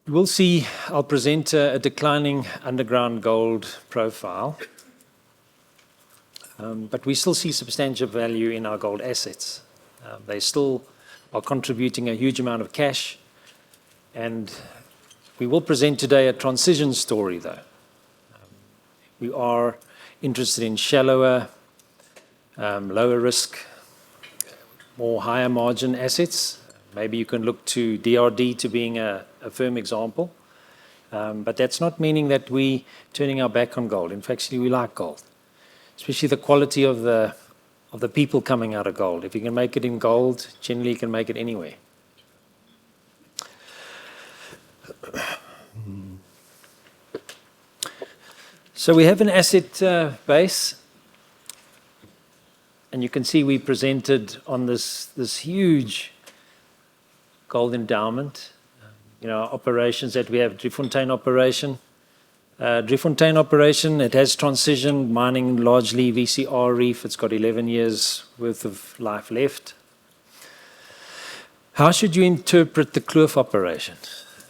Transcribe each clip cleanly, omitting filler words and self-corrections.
You will see I'll present a declining underground gold profile, but we still see substantial value in our gold assets. They still are contributing a huge amount of cash, and we will present today a transition story though. We are interested in shallower, lower risk, more higher margin assets. Maybe you can look to DRD to being a firm example. But that's not meaning that we turning our back on gold. In fact, actually, we like gold, especially the quality of the people coming out of gold. If you can make it in gold, generally you can make it anywhere. So we have an asset base, and you can see we presented on this huge gold endowment. Operations that we have, Driefontein operation. Driefontein operation, it has transitioned, mining largely VCR reef. It's got 11 years worth of life left. How should you interpret the Kloof operation?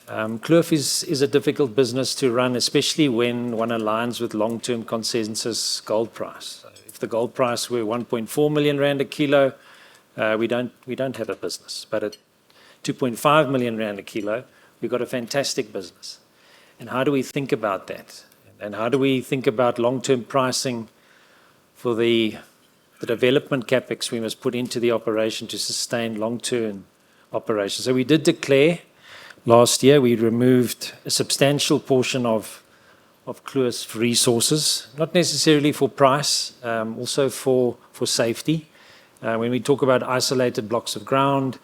Kloof is a difficult business to run, especially when one aligns with long-term consensus gold price. If the gold price were 1.4 million rand a kilo, we don't have a business. But at 2.5 million rand a kilo, we've got a fantastic business. And how do we think about that? And how do we think about long-term pricing for the development capex we must put into the operation to sustain long-term operations? So we did declare last year, we removed a substantial portion of Kloof's resources, not necessarily for price, also for safety. When we talk about isolated blocks of ground,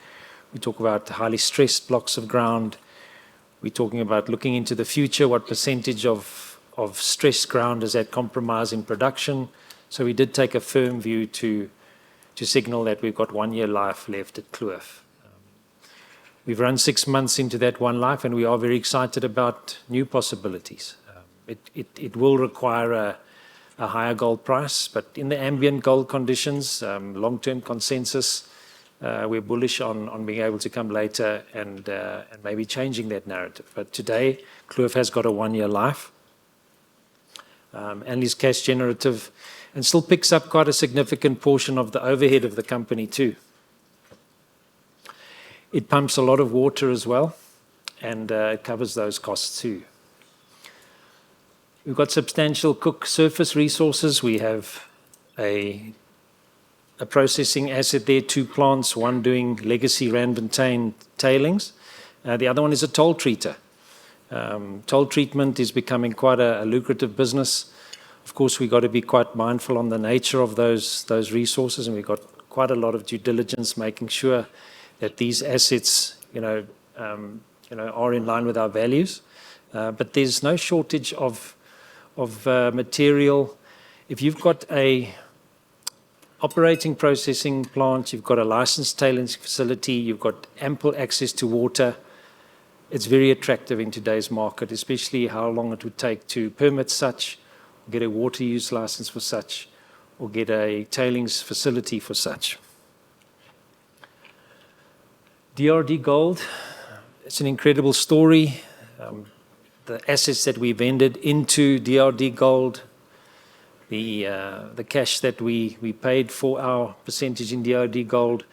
we talk about highly stressed blocks of ground. We're talking about looking into the future, what percentage of stressed ground is at compromising production. So we did take a firm view to signal that we've got 1 year life left at Kloof. We've run 6 months into that one life, and we are very excited about new possibilities. It will require a higher gold price, but in the ambient gold conditions, long-term consensus, we're bullish on being able to come later and maybe changing that narrative. But today, Kloof has got a 1 year life and is cash generative and still picks up quite a significant portion of the overhead of the company too. It pumps a lot of water as well, and it covers those costs too. We've got substantial Cook surface resources. We have a processing asset there, 2 plants, one doing legacy Randfontein tailings. The other one is a toll treater. Toll treatment is becoming quite a lucrative business. Of course, we've got to be quite mindful on the nature of those resources, and we've got quite a lot of due diligence making sure that these assets, are in line with our values. But there's no shortage of material. If you've got a operating processing plant, you've got a licensed tailings facility, you've got ample access to water, it's very attractive in today's market, especially how long it would take to permit such, get a water use license for such, or get a tailings facility for such. DRD Gold, it's an incredible story. The assets that we vended into DRD Gold, the cash that we paid for our percentage in DRD Gold,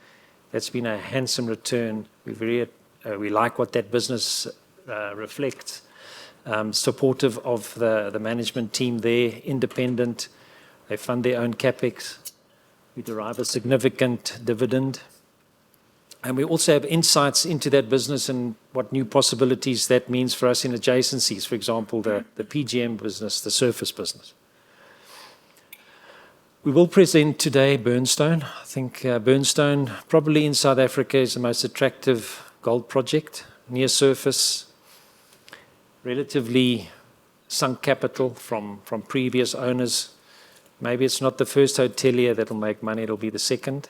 that's been a handsome return. We like what that business reflects. Supportive of the management team there, independent. They fund their own capex. We derive a significant dividend. And we also have insights into that business and what new possibilities that means for us in adjacencies. For example, the PGM business, the surface business. We will present today Burnstone. I think Burnstone, probably in South Africa, is the most attractive gold project, near surface, relatively sunk capital from previous owners. Maybe it's not the first hotelier that will make money, it'll be the second.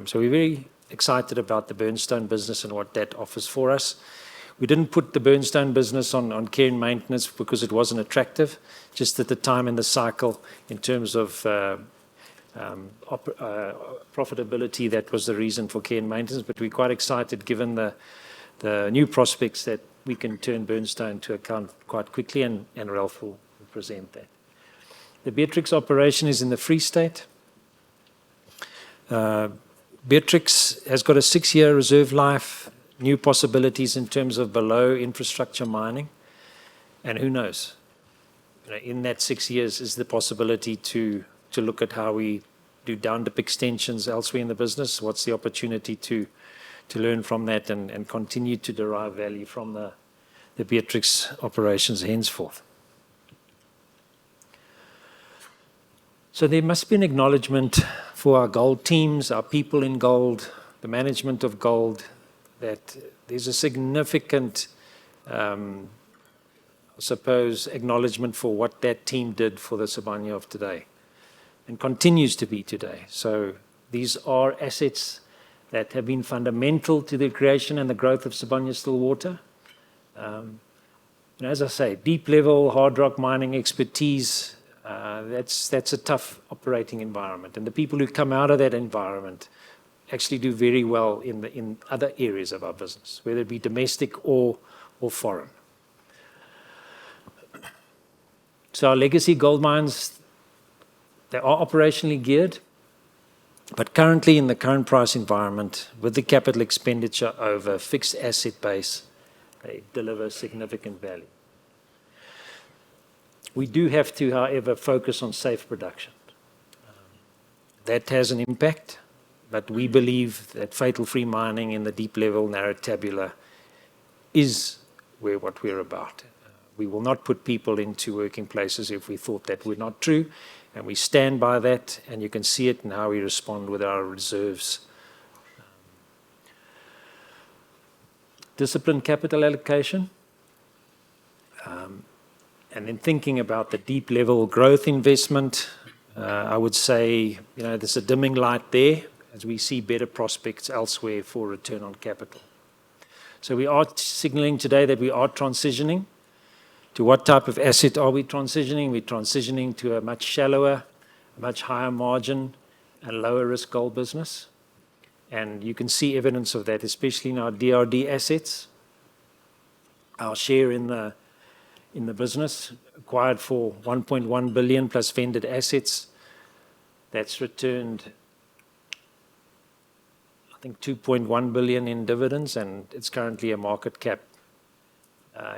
So we're very excited about the Burnstone business and what that offers for us. We didn't put the Burnstone business on care and maintenance because it wasn't attractive, just at the time in the cycle in terms of profitability, that was the reason for care and maintenance. But we're quite excited given the new prospects that we can turn Burnstone to account quite quickly, and Ralph will present that. The Beatrix operation is in the Free State. Beatrix has got a 6-year reserve life, new possibilities in terms of below infrastructure mining, and who knows? In that 6 years is the possibility to look at how we do down dip extensions elsewhere in the business. What's the opportunity to learn from that and continue to derive value from the Beatrix operations henceforth. So there must be an acknowledgement for our gold teams, our people in gold, the management of gold, that there's a significant, I suppose, acknowledgement for what that team did for the Sibanye of today and continues to be today. So these are assets that have been fundamental to the creation and the growth of Sibanye-Stillwater. As I say, deep level hard rock mining expertise, that's a tough operating environment. And the people who come out of that environment actually do very well in other areas of our business, whether it be domestic or foreign. So our legacy gold mines, they are operationally geared, but currently in the current price environment, with the capital expenditure over fixed asset base, they deliver significant value. We do have to, however, focus on safe production. That has an impact, but we believe that fatal-free mining in the deep level narrow tabular is what we're about. We will not put people into working places if we thought that were not true, and we stand by that, and you can see it in how we respond with our reserves. Disciplined capital allocation. And then thinking about the deep level growth investment, I would say, there's a dimming light there as we see better prospects elsewhere for return on capital. So we are signaling today that we are transitioning. To what type of asset are we transitioning? We're transitioning to a much shallower, much higher margin and lower risk gold business. And you can see evidence of that, especially in our DRD assets. Our share in the business, acquired for 1.1 billion plus vended assets, that's returned, I think, 2.1 billion in dividends, and it's currently a market cap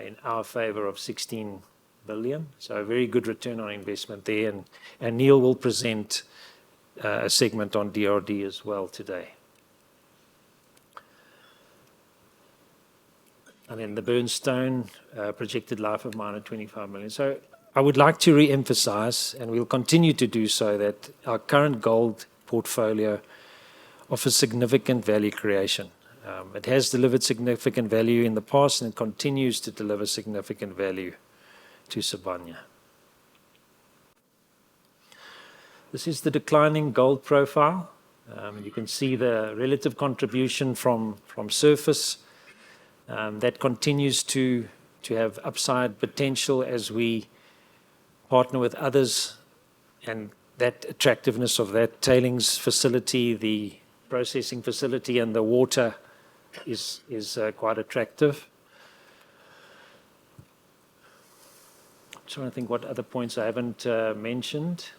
in our favor of 16 billion. So a very good return on investment there, and Neil will present a segment on DRD as well today. And then the Burnstone projected life of mine at 25 million. So I would like to re-emphasize, and we'll continue to do so, that our current gold portfolio offers significant value creation. It has delivered significant value in the past, and it continues to deliver significant value to Sibanye. This is the declining gold profile. You can see the relative contribution from surface. That continues to have upside potential as we partner with others, and that attractiveness of that tailings facility, the processing facility, and the water is quite attractive. I'm trying to think what other points I haven't mentioned.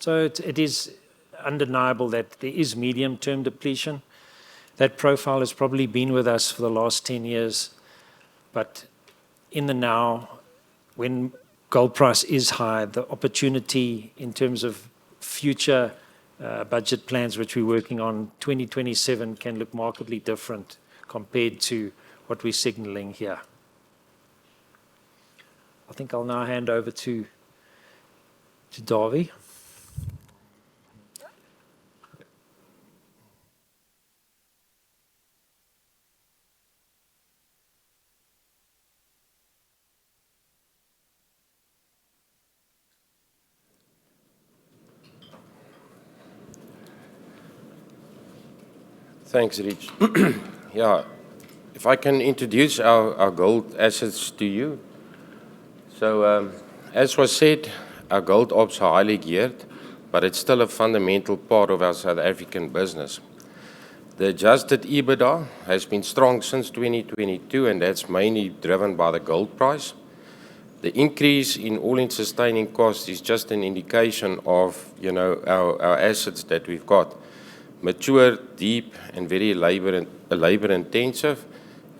So it is undeniable that there is medium-term depletion. That profile has probably been with us for the last 10 years, but in the now, when gold price is high, the opportunity in terms of future budget plans, which we're working on, 2027 can look markedly different compared to what we're signaling here. I think I'll now hand over to Davy. Thanks, Rich. Yeah, if I can introduce our gold assets to you. So, as was said, our gold ops are highly geared, but it's still a fundamental part of our South African business. The adjusted EBITDA has been strong since 2022, and that's mainly driven by the gold price. The increase in all-in sustaining costs is just an indication of, our assets that we've got. Mature, deep, and very labor-intensive,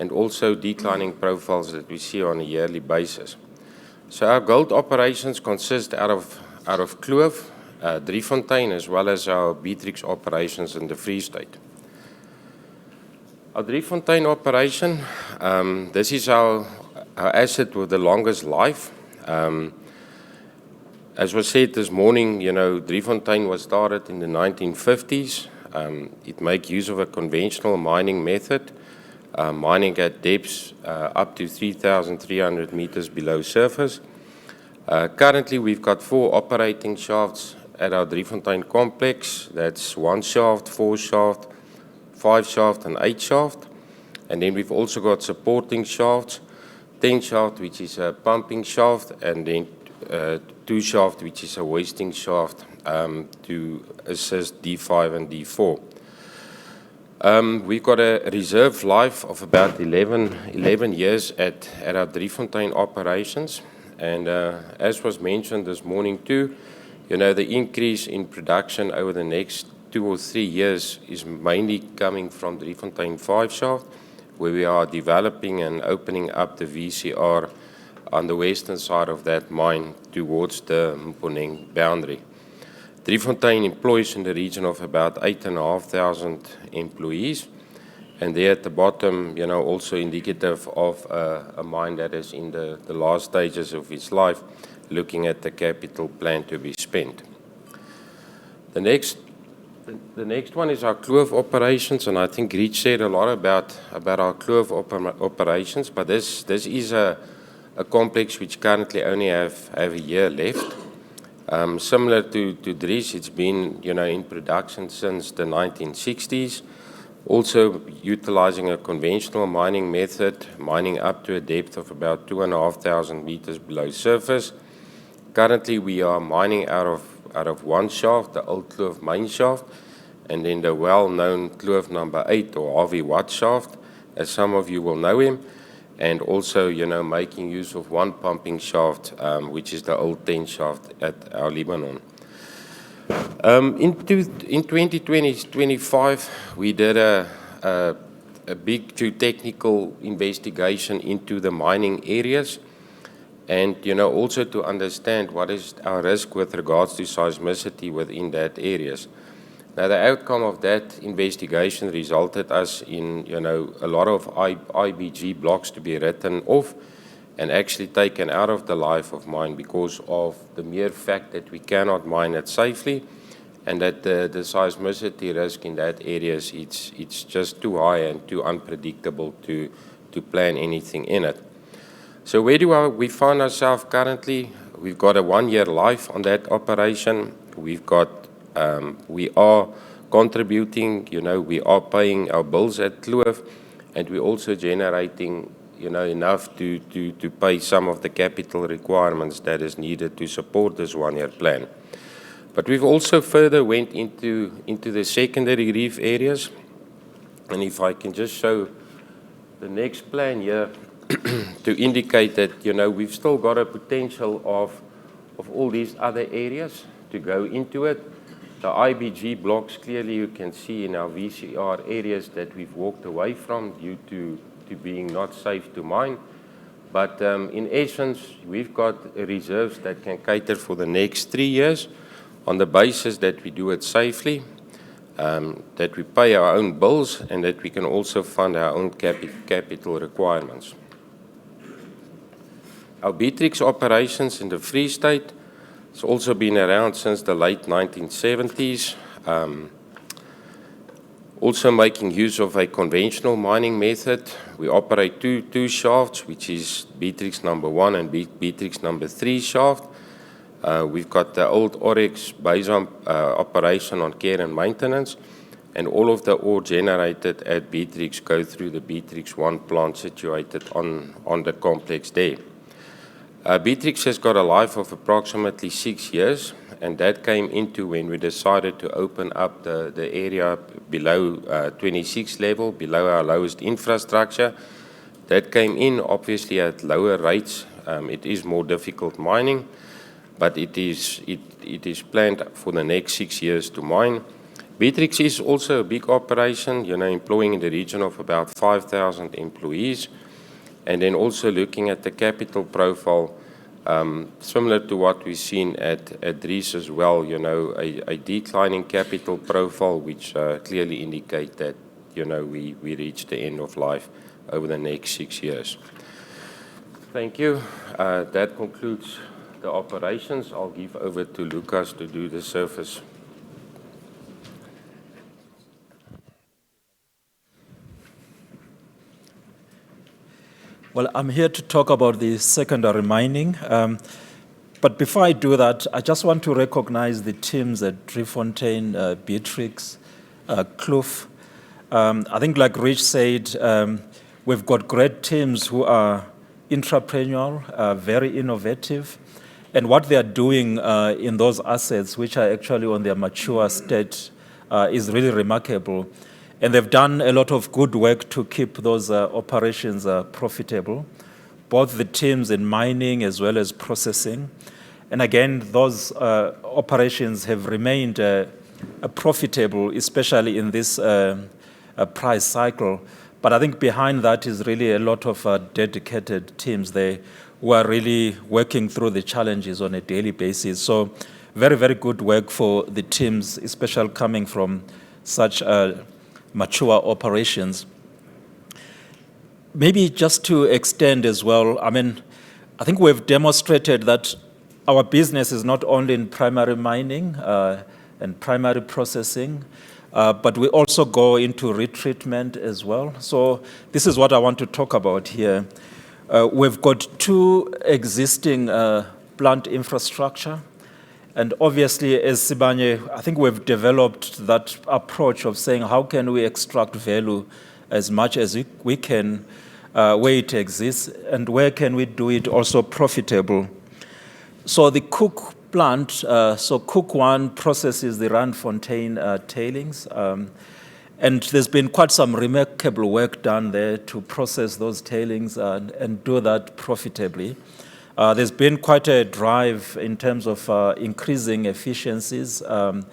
and also declining profiles that we see on a yearly basis. So our gold operations consist out of Kloof, Driefontein, as well as our Beatrix operations in the Free State. Our Driefontein operation, this is our asset with the longest life. As was said this morning, Driefontein was started in the 1950s. It makes use of a conventional mining method, mining at depths up to 3,300 meters below surface. Currently, we've got 4 operating shafts at our Driefontein complex. That's 1 shaft, 4 shaft, 5 shaft, and 8 shaft. And then we've also got supporting shafts, 10 shaft, which is a pumping shaft, and then 2 shaft, which is a hoisting shaft to assist D5 and D4. We've got a reserve life of about 11 years at our Driefontein operations. And as was mentioned this morning too, the increase in production over the next 2 or 3 years is mainly coming from Driefontein 5 shaft, where we are developing and opening up the VCR on the western side of that mine towards the Mponeng boundary. Driefontein employs in the region of about 8,500 employees, and there at the bottom, also indicative of a mine that is in the last stages of its life, looking at the capital plan to be spent. The next one is our Kloof operations, and I think Rich said a lot about our Kloof operations, but this is a complex which currently only have a year left. Similar to Dries, it's been in production since the 1960s, also utilizing a conventional mining method, mining up to a depth of about 2,500 meters below surface. Currently, we are mining out of 1 shaft, the old Kloof main shaft, and then the well-known Kloof number 8 or Harvey Watt shaft, as some of you will know him, and also, making use of 1 pumping shaft, which is the old 10 shaft at our Lebanon. In 2025, we did a big geotechnical investigation into the mining areas, and also to understand what is our risk with regards to seismicity within that areas. Now, the outcome of that investigation resulted us in a lot of IBG blocks to be written off and actually taken out of the life of mine because of the mere fact that we cannot mine it safely, and that the seismicity risk in that areas it's just too high and too unpredictable to plan anything in it. So where do we find ourselves currently? We've got a 1-year life on that operation. We are contributing, we are paying our bills at Kloof, and we're also generating, enough to pay some of the capital requirements that is needed to support this 1-year plan. But we've also further went into the secondary reef areas, and if I can just show the next plan here to indicate that, we've still got a potential of all these other areas to go into it. The IBG blocks, clearly you can see in our VCR areas that we've walked away from due to being not safe to mine. But in essence, we've got reserves that can cater for the next 3 years on the basis that we do it safely, that we pay our own bills, and that we can also fund our own capital requirements. Our Beatrix operations in the Free State, it's also been around since the late 1970s, also making use of a conventional mining method. We operate two shafts, which is Beatrix number 1 and Beatrix number 3 shaft. We've got the old Oryx base operation on care and maintenance, and all of the ore generated at Beatrix go through the Beatrix 1 plant situated on the complex there. Beatrix has got a life of approximately 6 years, and that came into when we decided to open up the area below 26 level, below our lowest infrastructure. That came in obviously at lower rates. It is more difficult mining, but it is planned for the next 6 years to mine. Beatrix is also a big operation, employing in the region of about 5,000 employees. And then also looking at the capital profile, similar to what we've seen at Dries as well, a declining capital profile, which clearly indicate that, we reach the end of life over the next 6 years. Thank you. That concludes the operations. I'll give over to Lucas to do the surface. Well, I'm here to talk about the secondary mining. But before I do that, I just want to recognize the teams at Driefontein, Beatrix, Kloof. I think like Rich said, we've got great teams who are entrepreneurial, very innovative. And what they are doing in those assets, which are actually on their mature state, is really remarkable. And they've done a lot of good work to keep those operations profitable, both the teams in mining as well as processing. And again, those operations have remained profitable, especially in this price cycle. But I think behind that is really a lot of dedicated teams there who are really working through the challenges on a daily basis. So very, very good work for the teams, especially coming from such mature operations. Maybe just to extend as well, I think we've demonstrated that our business is not only in primary mining and primary processing, but we also go into retreatment as well. So this is what I want to talk about here. We've got 2 existing plant infrastructure. And obviously, as Sibanye, I think we've developed that approach of saying, how can we extract value as much as we can where it exists, and where can we do it also profitable? So the Cook plant, so Cook 1 processes the Randfontein tailings. And there's been quite some remarkable work done there to process those tailings and do that profitably. There's been quite a drive in terms of increasing efficiencies, and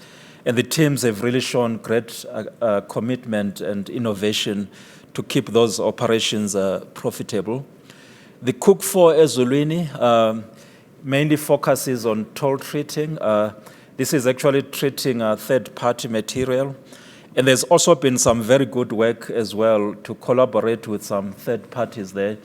the teams have really shown great commitment and innovation to keep those operations profitable. The Cook 4 Ezulwini mainly focuses on toll treating. This is actually treating third-party material. And there's also been some very good work as well to collaborate with some third parties there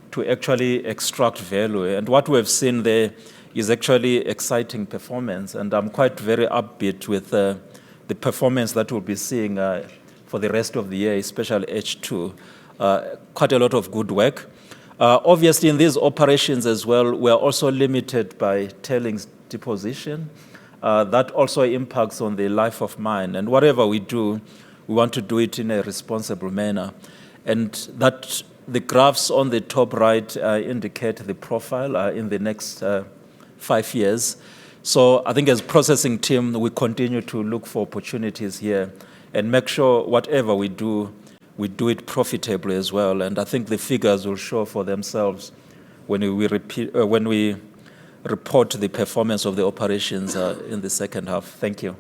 to actually extract value. And what we've seen there is actually exciting performance. And I'm quite very upbeat with the performance that we'll be seeing for the rest of the year, especially H2. Quite a lot of good work. Obviously, in these operations as well, we're also limited by tailings deposition. That also impacts on the life of mine. And whatever we do, we want to do it in a responsible manner. And that the graphs on the top right indicate the profile in the next 5 years. So I think as processing team, we continue to look for opportunities here and make sure whatever we do it profitably as well. And I think the figures will show for themselves when we report the performance of the operations in the second half. Thank you.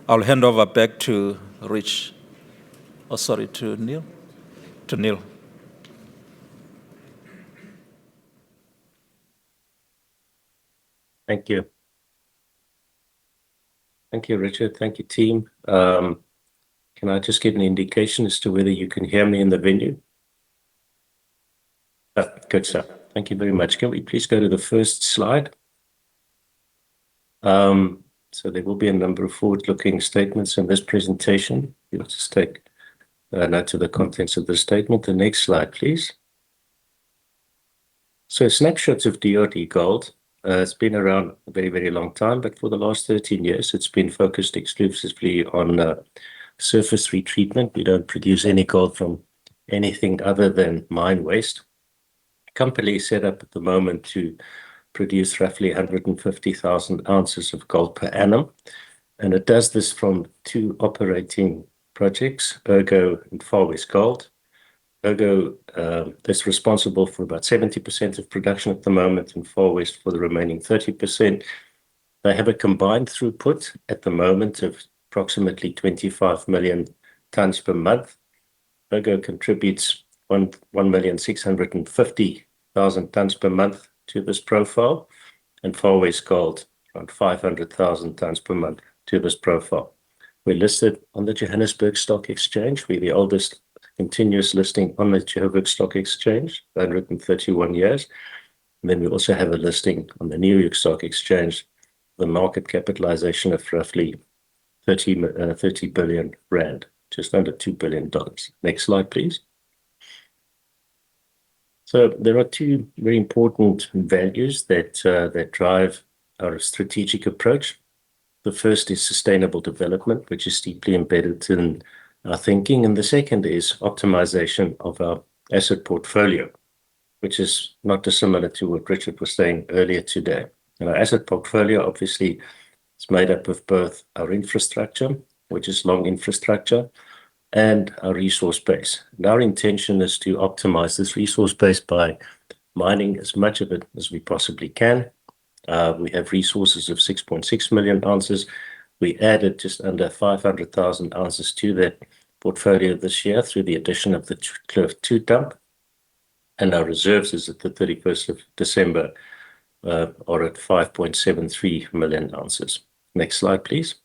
I'll hand over back to Rich. Oh, sorry, to Neil. To Neil. Thank you. Thank you, Richard. Thank you, team. Can I just get an indication as to whether you can hear me in the venue? Good, sir. Thank you very much. Can we please go to the first slide? So there will be a number of forward-looking statements in this presentation. You'll just take note of the contents of the statement. The next slide, please. So snapshots of DRD Gold. It's been around a very, very long time, but for the last 13 years, it's been focused exclusively on surface retreatment. We don't produce any gold from anything other than mine waste. Company is set up at the moment to produce roughly 150,000 ounces of gold per annum. And it does this from 2 operating projects, Ergo and Far West Gold. Ergo is responsible for about 70% of production at the moment, and Far West for the remaining 30%. They have a combined throughput at the moment of approximately 25 million tons per month. Ergo contributes 1,650,000 tons per month to this profile, and Far West Gold around 500,000 tons per month to this profile. We're listed on the Johannesburg Stock Exchange. We're the oldest continuous listing on the Johannesburg Stock Exchange, 131 years. And then we also have a listing on the New York Stock Exchange, the market capitalization of roughly 30 billion rand, just under $2 billion. Next slide, please. So there are 2 very important values that drive our strategic approach. The first is sustainable development, which is deeply embedded in our thinking. And the second is optimization of our asset portfolio, which is not dissimilar to what Richard was saying earlier today. And our asset portfolio obviously is made up of both our infrastructure, which is long infrastructure, and our resource base. And our intention is to optimize this resource base by mining as much of it as we possibly can. We have resources of 6.6 million ounces. We added just under 500,000 ounces to that portfolio this year through the addition of the Kloof 2 dump. And our reserves is at the 31st of December are at 5.73 million ounces. Next slide, please.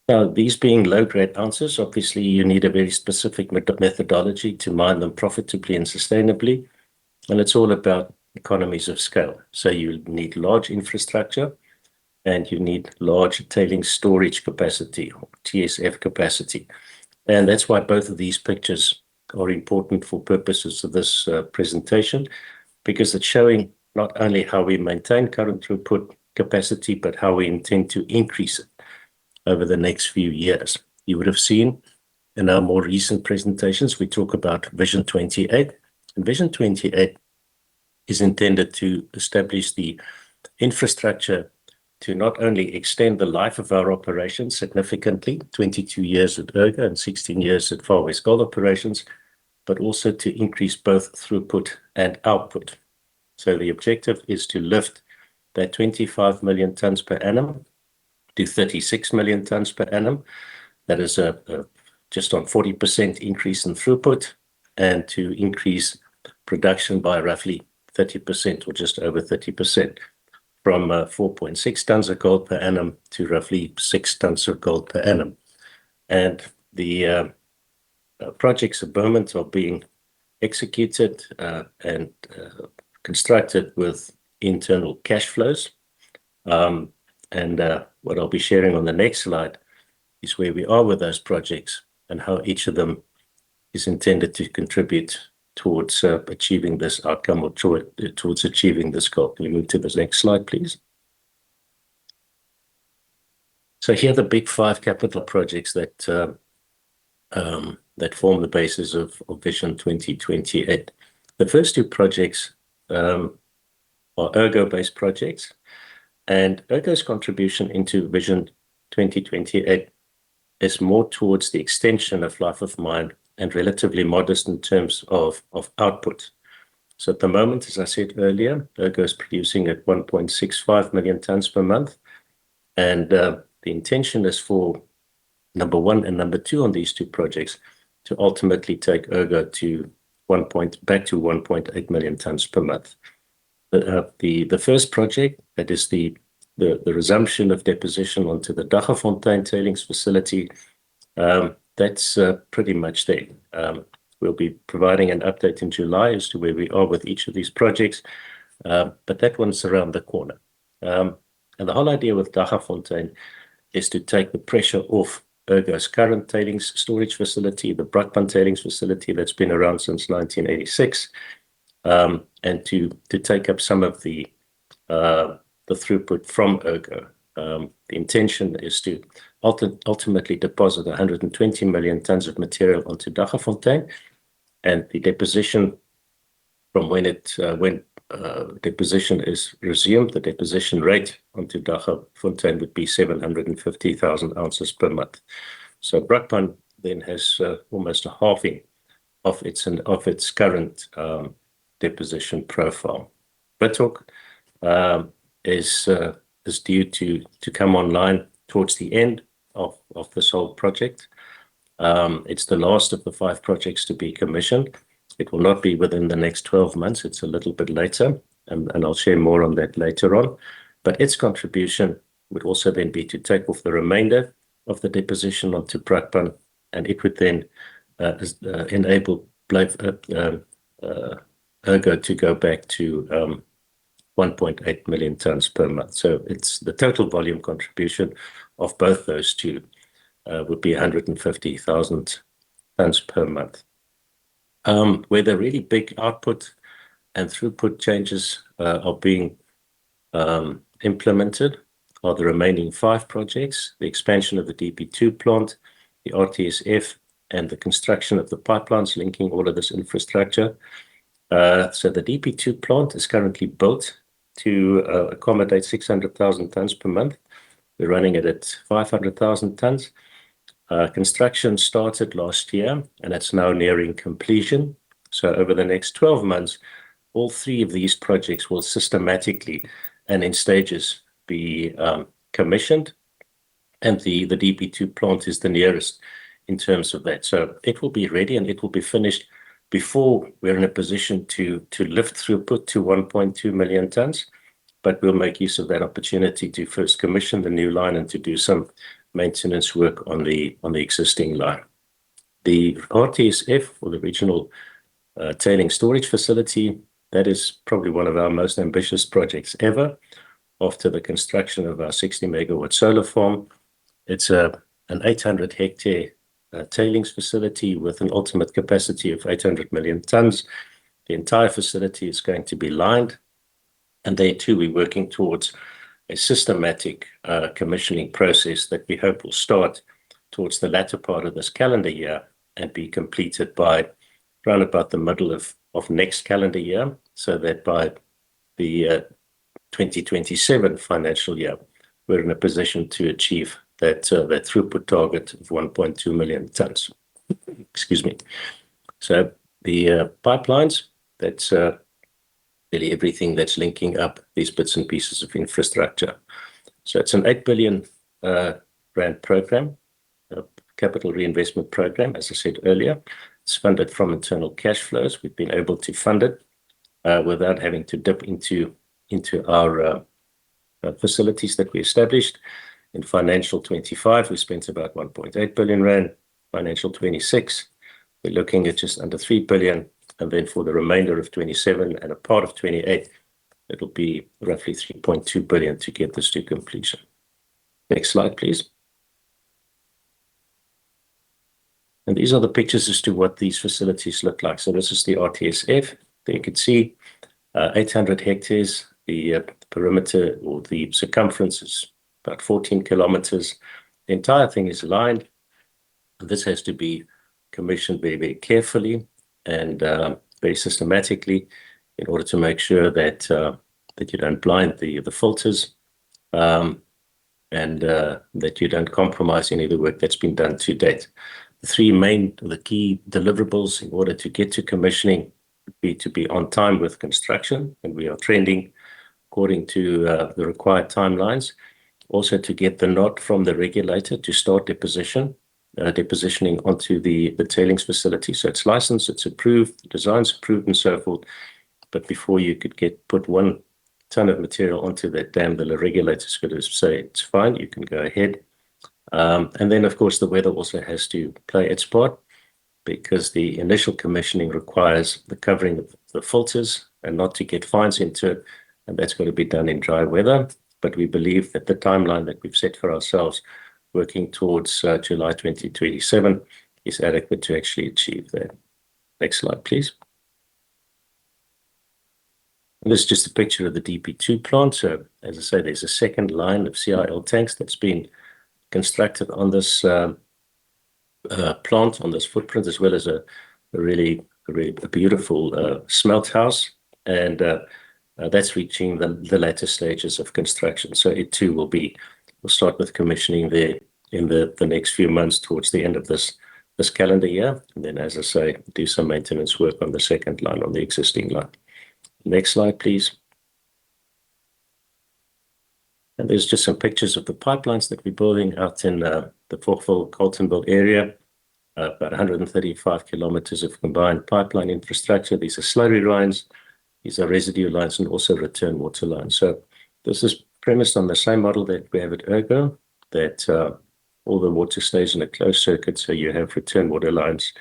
Now, these being low-grade ounces, obviously you need a very specific methodology to mine them profitably and sustainably. And it's all about economies of scale. So you need large infrastructure and you need large tailings storage capacity, or TSF capacity. And that's why both of these pictures are important for purposes of this presentation, because it's showing not only how we maintain current throughput capacity, but how we intend to increase it over the next few years. You would have seen in our more recent presentations, we talk about Vision 28. And Vision 28 is intended to establish the infrastructure to not only extend the life of our operations significantly, 22 years at Ergo and 16 years at Far West Gold Operations, but also to increase both throughput and output. So the objective is to lift that 25 million tons per annum to 36 million tons per annum. That is just on 40% increase in throughput, and to increase production by roughly 30% or just over 30%, from 4.6 tons of gold per annum to roughly 6 tons of gold per annum. And the projects at the moment are being executed and constructed with internal cash flows. And what I'll be sharing on the next slide is where we are with those projects and how each of them is intended to contribute towards achieving this outcome, or towards achieving this goal. Can we move to the next slide, please? So here are the big 5 capital projects that form the basis of Vision 2028. The first 2 projects are Ergo-based projects, and Ergo's contribution into Vision 2028 is more towards the extension of life of mine and relatively modest in terms of output. So at the moment, as I said earlier, Ergo is producing at 1.65 million tons per month. And the intention is for number 1 and number 2 on these 2 projects to ultimately take Ergo to back to 1.8 million tons per month. The first project, that is the resumption of deposition onto the Daggafontein tailings facility, that's pretty much there. We'll be providing an update in July as to where we are with each of these projects, but that one's around the corner. And the whole idea with Daggafontein is to take the pressure off Ergo's current tailings storage facility, the Brakpan tailings facility that's been around since 1986, and to take up some of the throughput from Ergo. The intention is to ultimately deposit 120 million tons of material onto Daggafontein, and the deposition from when deposition is resumed, the deposition rate onto Daggafontein would be 750,000 ounces per month. So Brakpan then has almost a halving of its current deposition profile. Withok is due to come online towards the end of this whole project. It's the last of the 5 projects to be commissioned. It will not be within the next 12 months. It's a little bit later, and I'll share more on that later on. But its contribution would also then be to take off the remainder of the deposition onto Brakpan, and it would then enable Ergo to go back to 1.8 million tons per month. So it's the total volume contribution of both those two would be 150,000 tons per month. Where the really big output and throughput changes are being implemented are the remaining 5 projects: the expansion of the DP2 plant, the RTSF, and the construction of the pipelines linking all of this infrastructure. So the DP2 plant is currently built to accommodate 600,000 tons per month. We're running it at 500,000 tons. Construction started last year, and it's now nearing completion. So over the next 12 months, all 3 of these projects will systematically and in stages be commissioned, and the DP2 plant is the nearest in terms of that. So it will be ready and it will be finished before we're in a position to lift throughput to 1.2 million tons. But we'll make use of that opportunity to first commission the new line and to do some maintenance work on the existing line. The RTSF, or the Regional Tailing Storage Facility, that is probably one of our most ambitious projects ever. After the construction of our 60 megawatt solar farm, it's an 800 hectare tailings facility with an ultimate capacity of 800 million tons. The entire facility is going to be lined, and there too we're working towards a systematic commissioning process that we hope will start towards the latter part of this calendar year and be completed by around about the middle of next calendar year, so that by the 2027 financial year, we're in a position to achieve that throughput target of 1.2 million tons. Excuse me. So the pipelines, that's really everything that's linking up these bits and pieces of infrastructure. So it's an 8 billion rand program, a capital reinvestment program, as I said earlier. It's funded from internal cash flows. We've been able to fund it without having to dip into our facilities that we established. In financial 25, we spent about 1.8 billion rand. Financial 26, we're looking at just under 3 billion. And then for the remainder of 27 and a part of 28, it'll be roughly 3.2 billion to get this to completion. Next slide, please. And these are the pictures as to what these facilities look like. So this is the RTSF. There you can see 800 hectares. The perimeter, or the circumference, is about 14 kilometers. The entire thing is lined. This has to be commissioned very, very carefully and very systematically in order to make sure that you don't blind the filters and that you don't compromise any of the work that's been done to date. The key deliverables in order to get to commissioning would be to be on time with construction, and we are trending according to the required timelines. Also to get the nod from the regulator to start depositioning onto the tailings facility. So it's licensed, it's approved, the design's approved and so forth. But before you could put 1 ton of material onto that dam, the regulator's got to say, it's fine, you can go ahead. And then, of course, the weather also has to play its part, because the initial commissioning requires the covering of the filters and not to get fines into it. And that's got to be done in dry weather. But we believe that the timeline that we've set for ourselves, working towards July 2027, is adequate to actually achieve that. Next slide, please. And this is just a picture of the DP2 plant. So, as I say, there's a second line of CIL tanks that's been constructed on this plant, on this footprint, as well as a really beautiful smelt house. And that's reaching the latter stages of construction. So it too will start with commissioning there in the next few months towards the end of this calendar year. And then, as I say, do some maintenance work on the second line, on the existing line. Next slide, please. And there's just some pictures of the pipelines that we're building out in the Vogel Carletonville area. About 135 kilometers of combined pipeline infrastructure. These are slurry lines, these are residue lines, and also return water lines. So this is premised on the same model that we have at Ergo, that all the water stays in a closed circuit, so you have return water lines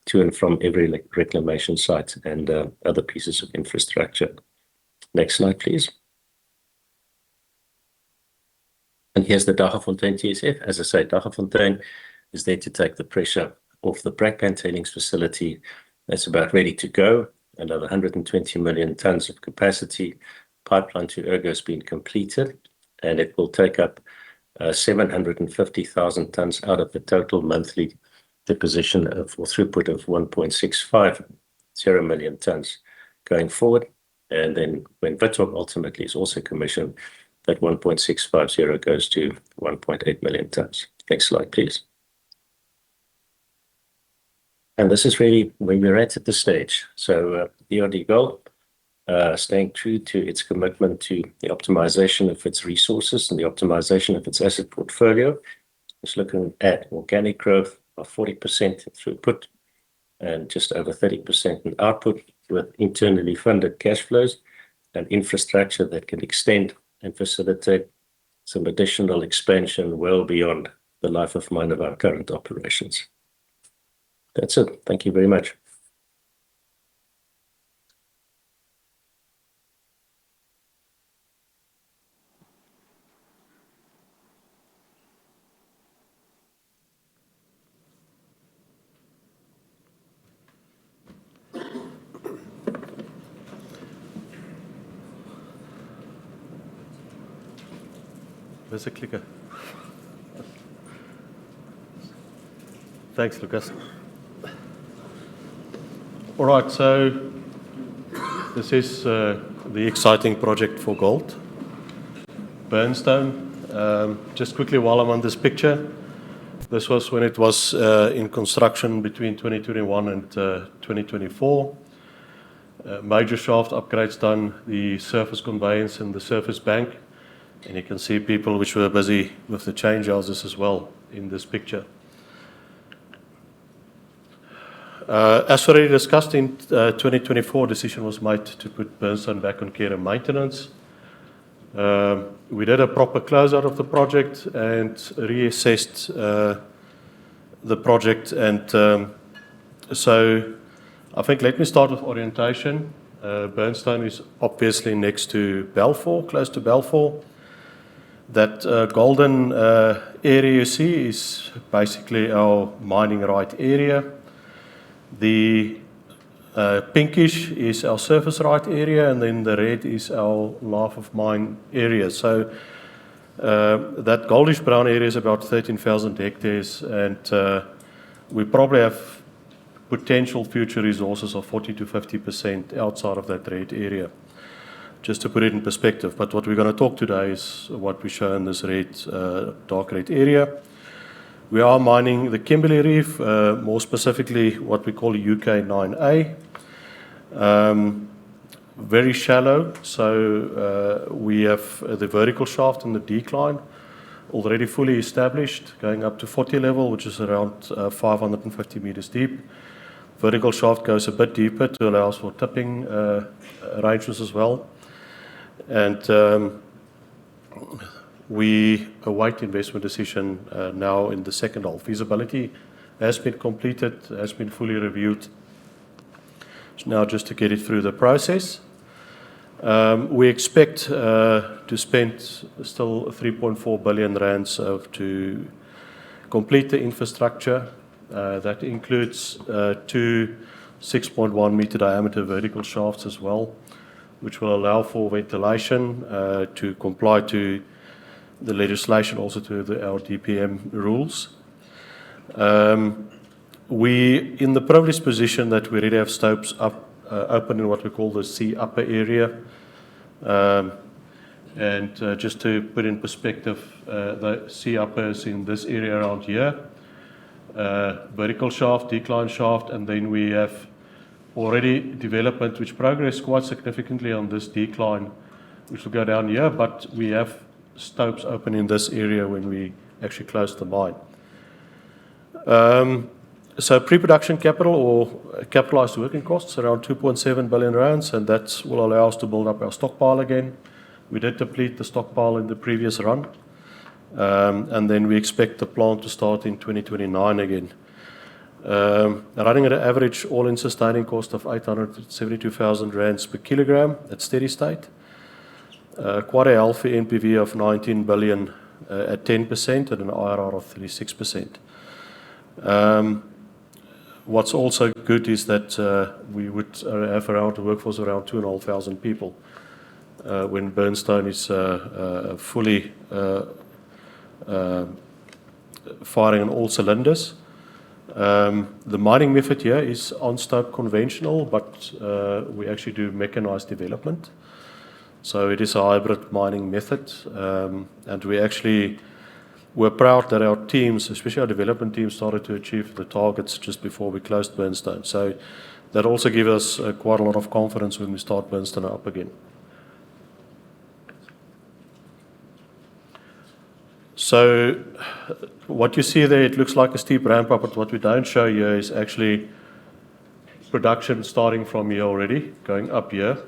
to and from every reclamation site and other pieces of infrastructure. Next slide, please. And here's the Daggafontein TSF. As I say, Daggafontein is there to take the pressure off the Brakpan tailings facility. That's about ready to go. Another 120 million tons of capacity. Pipeline to Ergo has been completed, and it will take up 750,000 tons out of the total monthly deposition or throughput of 1.650 million tons going forward. And then when Withok ultimately is also commissioned, that 1.650 goes to 1.8 million tons. Next slide, please. And this is really where we're at this stage. So DRDGold, staying true to its commitment to the optimization of its resources and the optimization of its asset portfolio. It's looking at organic growth of 40% in throughput and just over 30% in output, with internally funded cash flows and infrastructure that can extend and facilitate some additional expansion well beyond the life of mine of our current operations. That's it. Thank you very much. Where's the clicker? Thanks, Lucas. All right, so this is the exciting project for gold. Burnstone. Just quickly while I'm on this picture, this was when it was in construction between 2021 and 2024. Major shaft upgrades done, the surface conveyance and the surface bank. And you can see people which were busy with the change houses as well in this picture. As already discussed, in 2024, decision was made to put Burnstone back on care and maintenance. We did a proper closeout of the project and reassessed the project. And so I think let me start with orientation. Burnstone is obviously next to Balfour, close to Balfour. That golden area you see is basically our mining right area. The pinkish is our surface right area, and then the red is our life of mine area. So that goldish brown area is about 13,000 hectares, and we probably have potential future resources of 40 to 50% outside of that red area. Just to put it in perspective, but what we're going to talk today is what we show in this red, dark red area. We are mining the Kimberley Reef, more specifically what we call UK 9A. Very shallow, so we have the vertical shaft and the decline already fully established, going up to 40 level, which is around 550 meters deep. Vertical shaft goes a bit deeper to allow for tipping arrangements as well. And we await investment decision now in the second half. Feasibility has been completed, has been fully reviewed. It's now just to get it through the process. We expect to spend still 3.4 billion rands to complete the infrastructure. That includes two 6.1 meter diameter vertical shafts as well, which will allow for ventilation to comply to the legislation, also to our DPM rules. We in the privileged position that we already have stopes up open in what we call the C upper area. Just to put in perspective, the C upper is in this area around here. Vertical shaft, decline shaft, and then we have already development which progressed quite significantly on this decline, which will go down here, but we have stopes open in this area when we actually close the mine. So pre-production capital or capitalized working costs around 2.7 billion rands, and that will allow us to build up our stockpile again. We did deplete the stockpile in the previous run, and then we expect the plant to start in 2029 again. Running at an average all-in sustaining cost of 872,000 rands per kilogram at steady state. Quite a healthy NPV of 19 billion at 10% and an IRR of 36%. What's also good is that we would have around a workforce of around 2,500 people when Burnstone is fully firing on all cylinders. The mining method here is on-stope conventional, but we actually do mechanized development. So it is a hybrid mining method, and we're proud that our teams, especially our development team, started to achieve the targets just before we closed Burnstone. So that also gives us quite a lot of confidence when we start Burnstone up again. So what you see there, it looks like a steep ramp up, but what we don't show here is actually production starting from here already, going up here.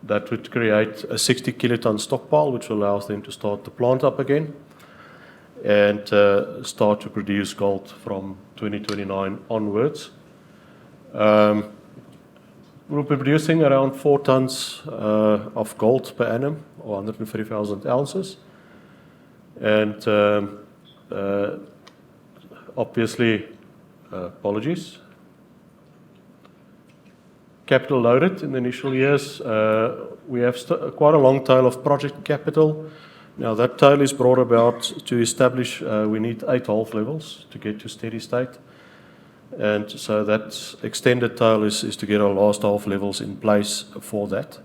That would create a 60 kiloton stockpile, which will allow us then to start the plant up again and start to produce gold from 2029 onwards. We'll be producing around 4 tons of gold per annum, or 130,000 ounces. And obviously, apologies. Capital loaded in the initial years. We have quite a long tail of project capital. Now that tail is brought about to establish, we need 8 half levels to get to steady state. And so that extended tail is to get our last half levels in place for that.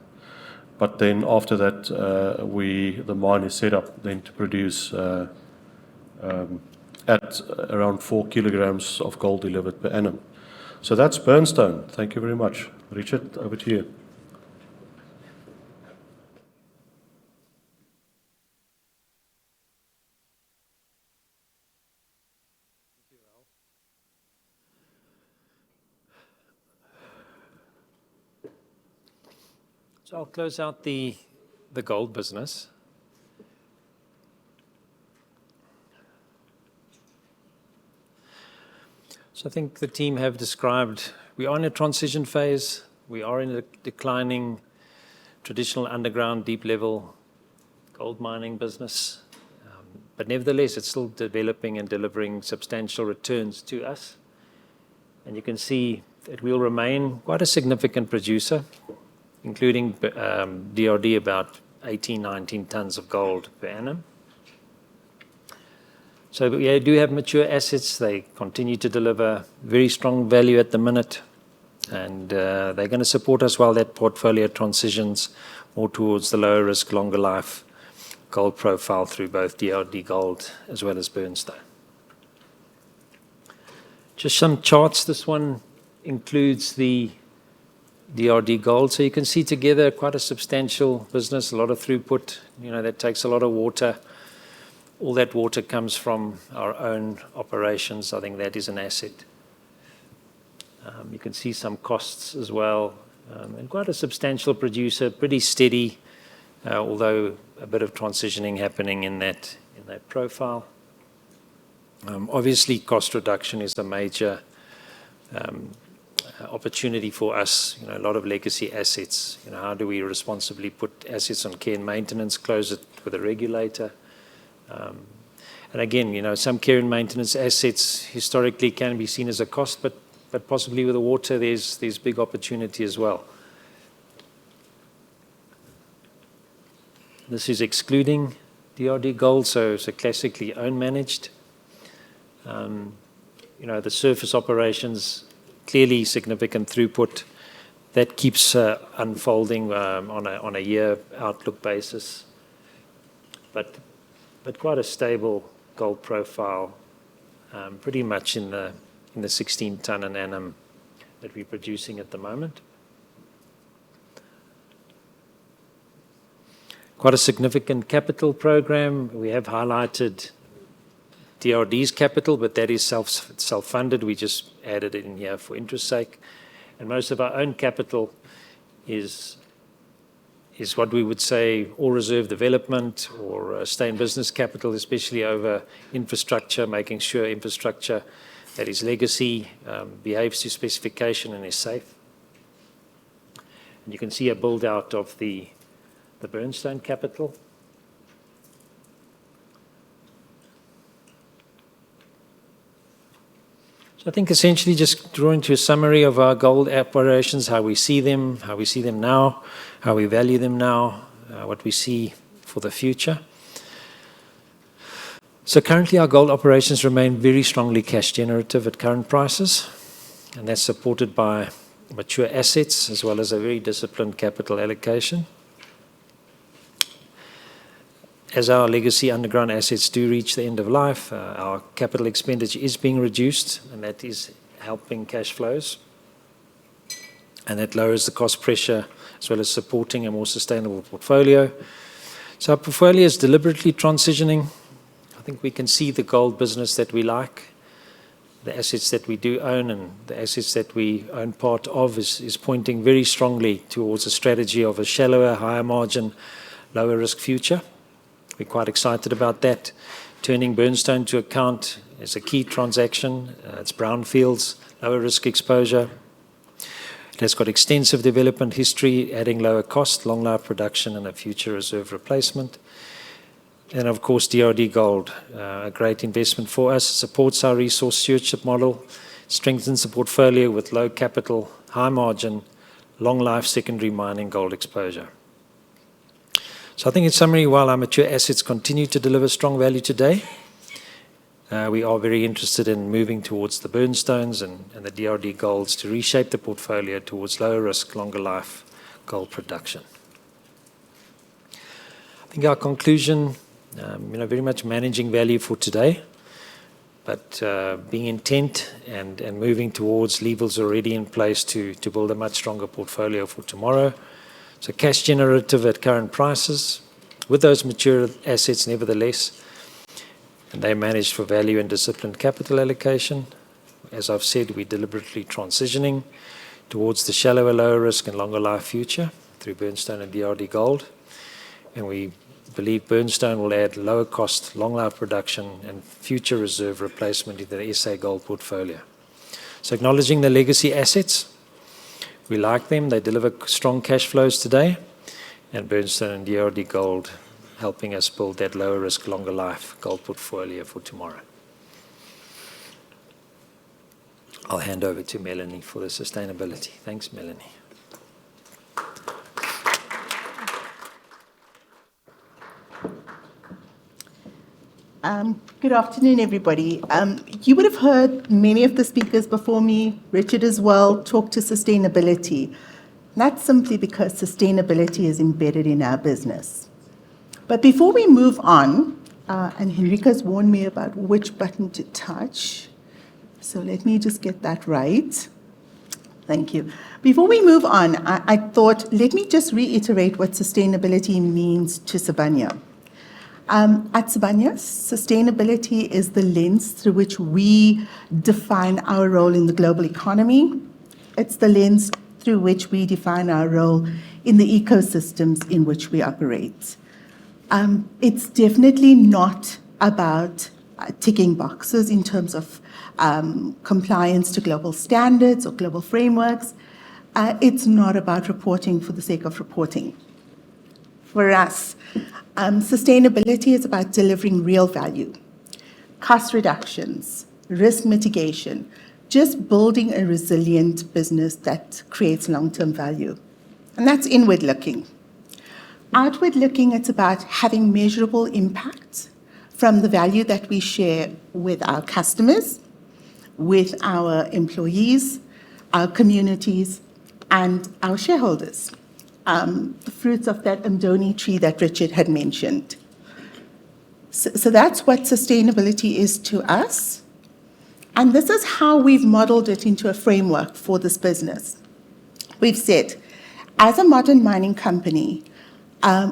But then after that, the mine is set up then to produce at around 4 kilograms of gold delivered per annum. So that's Burnstone. Thank you very much. Richard, over to you. So I'll close out the gold business. So I think the team have described we are in a transition phase. We are in a declining traditional underground deep level gold mining business. But nevertheless, it's still developing and delivering substantial returns to us. And you can see that we'll remain quite a significant producer, including DRD about 18, 19 tons of gold per annum. So we do have mature assets. They continue to deliver very strong value at the minute. And they're going to support us while that portfolio transitions more towards the lower risk, longer life gold profile through both DRD Gold as well as Burnstone. Just some charts. This one includes the DRD Gold. So you can see together quite a substantial business, a lot of throughput. That takes a lot of water. All that water comes from our own operations. I think that is an asset. You can see some costs as well. And quite a substantial producer, pretty steady, although a bit of transitioning happening in that profile. Obviously, cost reduction is a major opportunity for us. A lot of legacy assets. How do we responsibly put assets on care and maintenance, close it with a regulator? And again, some care and maintenance assets historically can be seen as a cost, but possibly with the water, there's big opportunity as well. This is excluding DRD Gold, so classically own managed. The surface operations, clearly significant throughput. That keeps unfolding on a year outlook basis. But quite a stable gold profile, pretty much in the 16 ton an annum that we're producing at the moment. Quite a significant capital program. We have highlighted DRD's capital, but that is self-funded. We just added it in here for interest sake. And most of our own capital is what we would say ore reserve development or stay in business capital, especially over infrastructure, making sure infrastructure that is legacy behaves to specification and is safe. And you can see a build out of the Burnstone capital. So I think essentially just drawing to a summary of our gold operations, how we see them now, how we value them now, what we see for the future. So currently our gold operations remain very strongly cash generative at current prices, and that's supported by mature assets as well as a very disciplined capital allocation. As our legacy underground assets do reach the end of life, our capital expenditure is being reduced, and that is helping cash flows. And that lowers the cost pressure as well as supporting a more sustainable portfolio. So our portfolio is deliberately transitioning. I think we can see the gold business that we like, the assets that we do own and the assets that we own part of is pointing very strongly towards a strategy of a shallower, higher margin, lower risk future. We're quite excited about that. Turning Burnstone to account is a key transaction. It's brownfields, lower risk exposure. It has got extensive development history, adding lower cost, long life production, and a future reserve replacement. And of course, DRD Gold, a great investment for us, supports our resource stewardship model, strengthens the portfolio with low capital, high margin, long life secondary mining gold exposure. So I think in summary, while our mature assets continue to deliver strong value today, we are very interested in moving towards the Burnstones and the DRD Golds to reshape the portfolio towards lower risk, longer life gold production. I think our conclusion, very much managing value for today, but being intent and moving towards levels already in place to build a much stronger portfolio for tomorrow. So cash generative at current prices, with those mature assets nevertheless, and they managed for value and disciplined capital allocation. As I've said, we're deliberately transitioning towards the shallower, lower risk and longer life future through Burnstone and DRD Gold. And we believe Burnstone will add lower cost, long life production and future reserve replacement in the SA Gold portfolio. So acknowledging the legacy assets, we like them. They deliver strong cash flows today, and Burnstone and DRD Gold helping us build that lower risk, longer life gold portfolio for tomorrow. I'll hand over to Melanie for the sustainability. Thanks, Melanie. Good afternoon, everybody. You would have heard many of the speakers before me, Richard as well, talk to sustainability. That's simply because sustainability is embedded in our business. But before we move on, and Henrika's warned me about which button to touch, so let me just get that right. Thank you. Before we move on, I thought, let me just reiterate what sustainability means to Sibanye. At Sibanye, sustainability is the lens through which we define our role in the global economy. It's the lens through which we define our role in the ecosystems in which we operate. It's definitely not about ticking boxes in terms of compliance to global standards or global frameworks. It's not about reporting for the sake of reporting. For us, sustainability is about delivering real value, cost reductions, risk mitigation, just building a resilient business that creates long-term value. And that's inward looking. Outward looking, it's about having measurable impact from the value that we share with our customers, with our employees, our communities, and our shareholders. The fruits of that Ndoni tree that Richard had mentioned. So that's what sustainability is to us. And this is how we've modeled it into a framework for this business. We've said, as a modern mining company,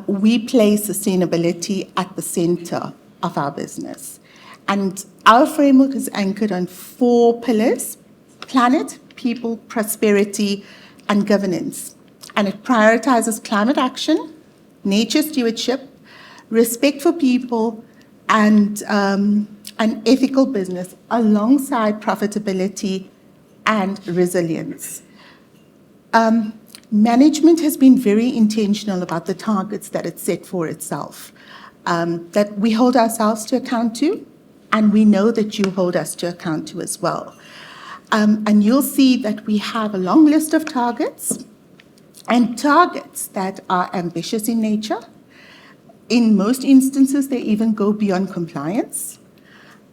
we place sustainability at the center of our business. And our framework is anchored on 4 pillars: planet, people, prosperity, and governance. And it prioritizes climate action, nature stewardship, respect for people, and an ethical business alongside profitability and resilience. Management has been very intentional about the targets that it set for itself, that we hold ourselves to account to, and we know that you hold us to account to as well. And you'll see that we have a long list of targets, and targets that are ambitious in nature. In most instances, they even go beyond compliance.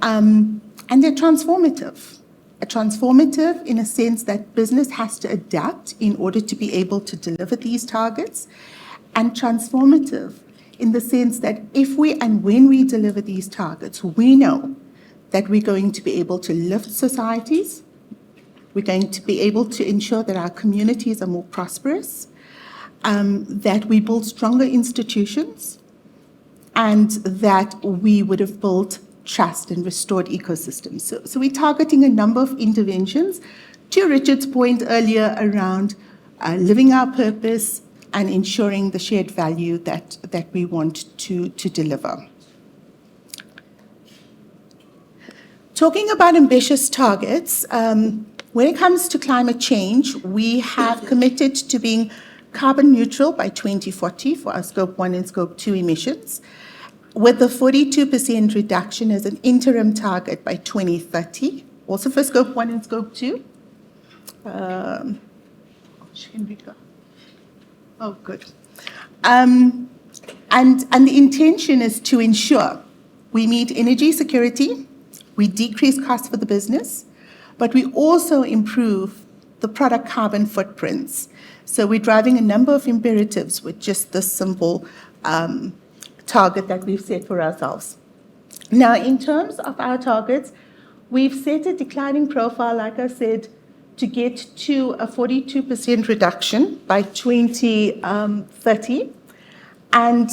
And they're transformative. Transformative in a sense that business has to adapt in order to be able to deliver these targets, and transformative in the sense that if we and when we deliver these targets, we know that we're going to be able to lift societies, we're going to be able to ensure that our communities are more prosperous, that we build stronger institutions, and that we would have built trust and restored ecosystems. So we're targeting a number of interventions, to Richard's point earlier around living our purpose and ensuring the shared value that we want to deliver. Talking about ambitious targets, when it comes to climate change, we have committed to being carbon neutral by 2040 for our Scope 1 and Scope 2 emissions, with a 42% reduction as an interim target by 2030, also for Scope 1 and Scope 2. Oh, good. And the intention is to ensure we meet energy security, we decrease costs for the business, but we also improve the product carbon footprints. So we're driving a number of imperatives with just this simple target that we've set for ourselves. Now, in terms of our targets, we've set a declining profile, like I said, to get to a 42% reduction by 2030. And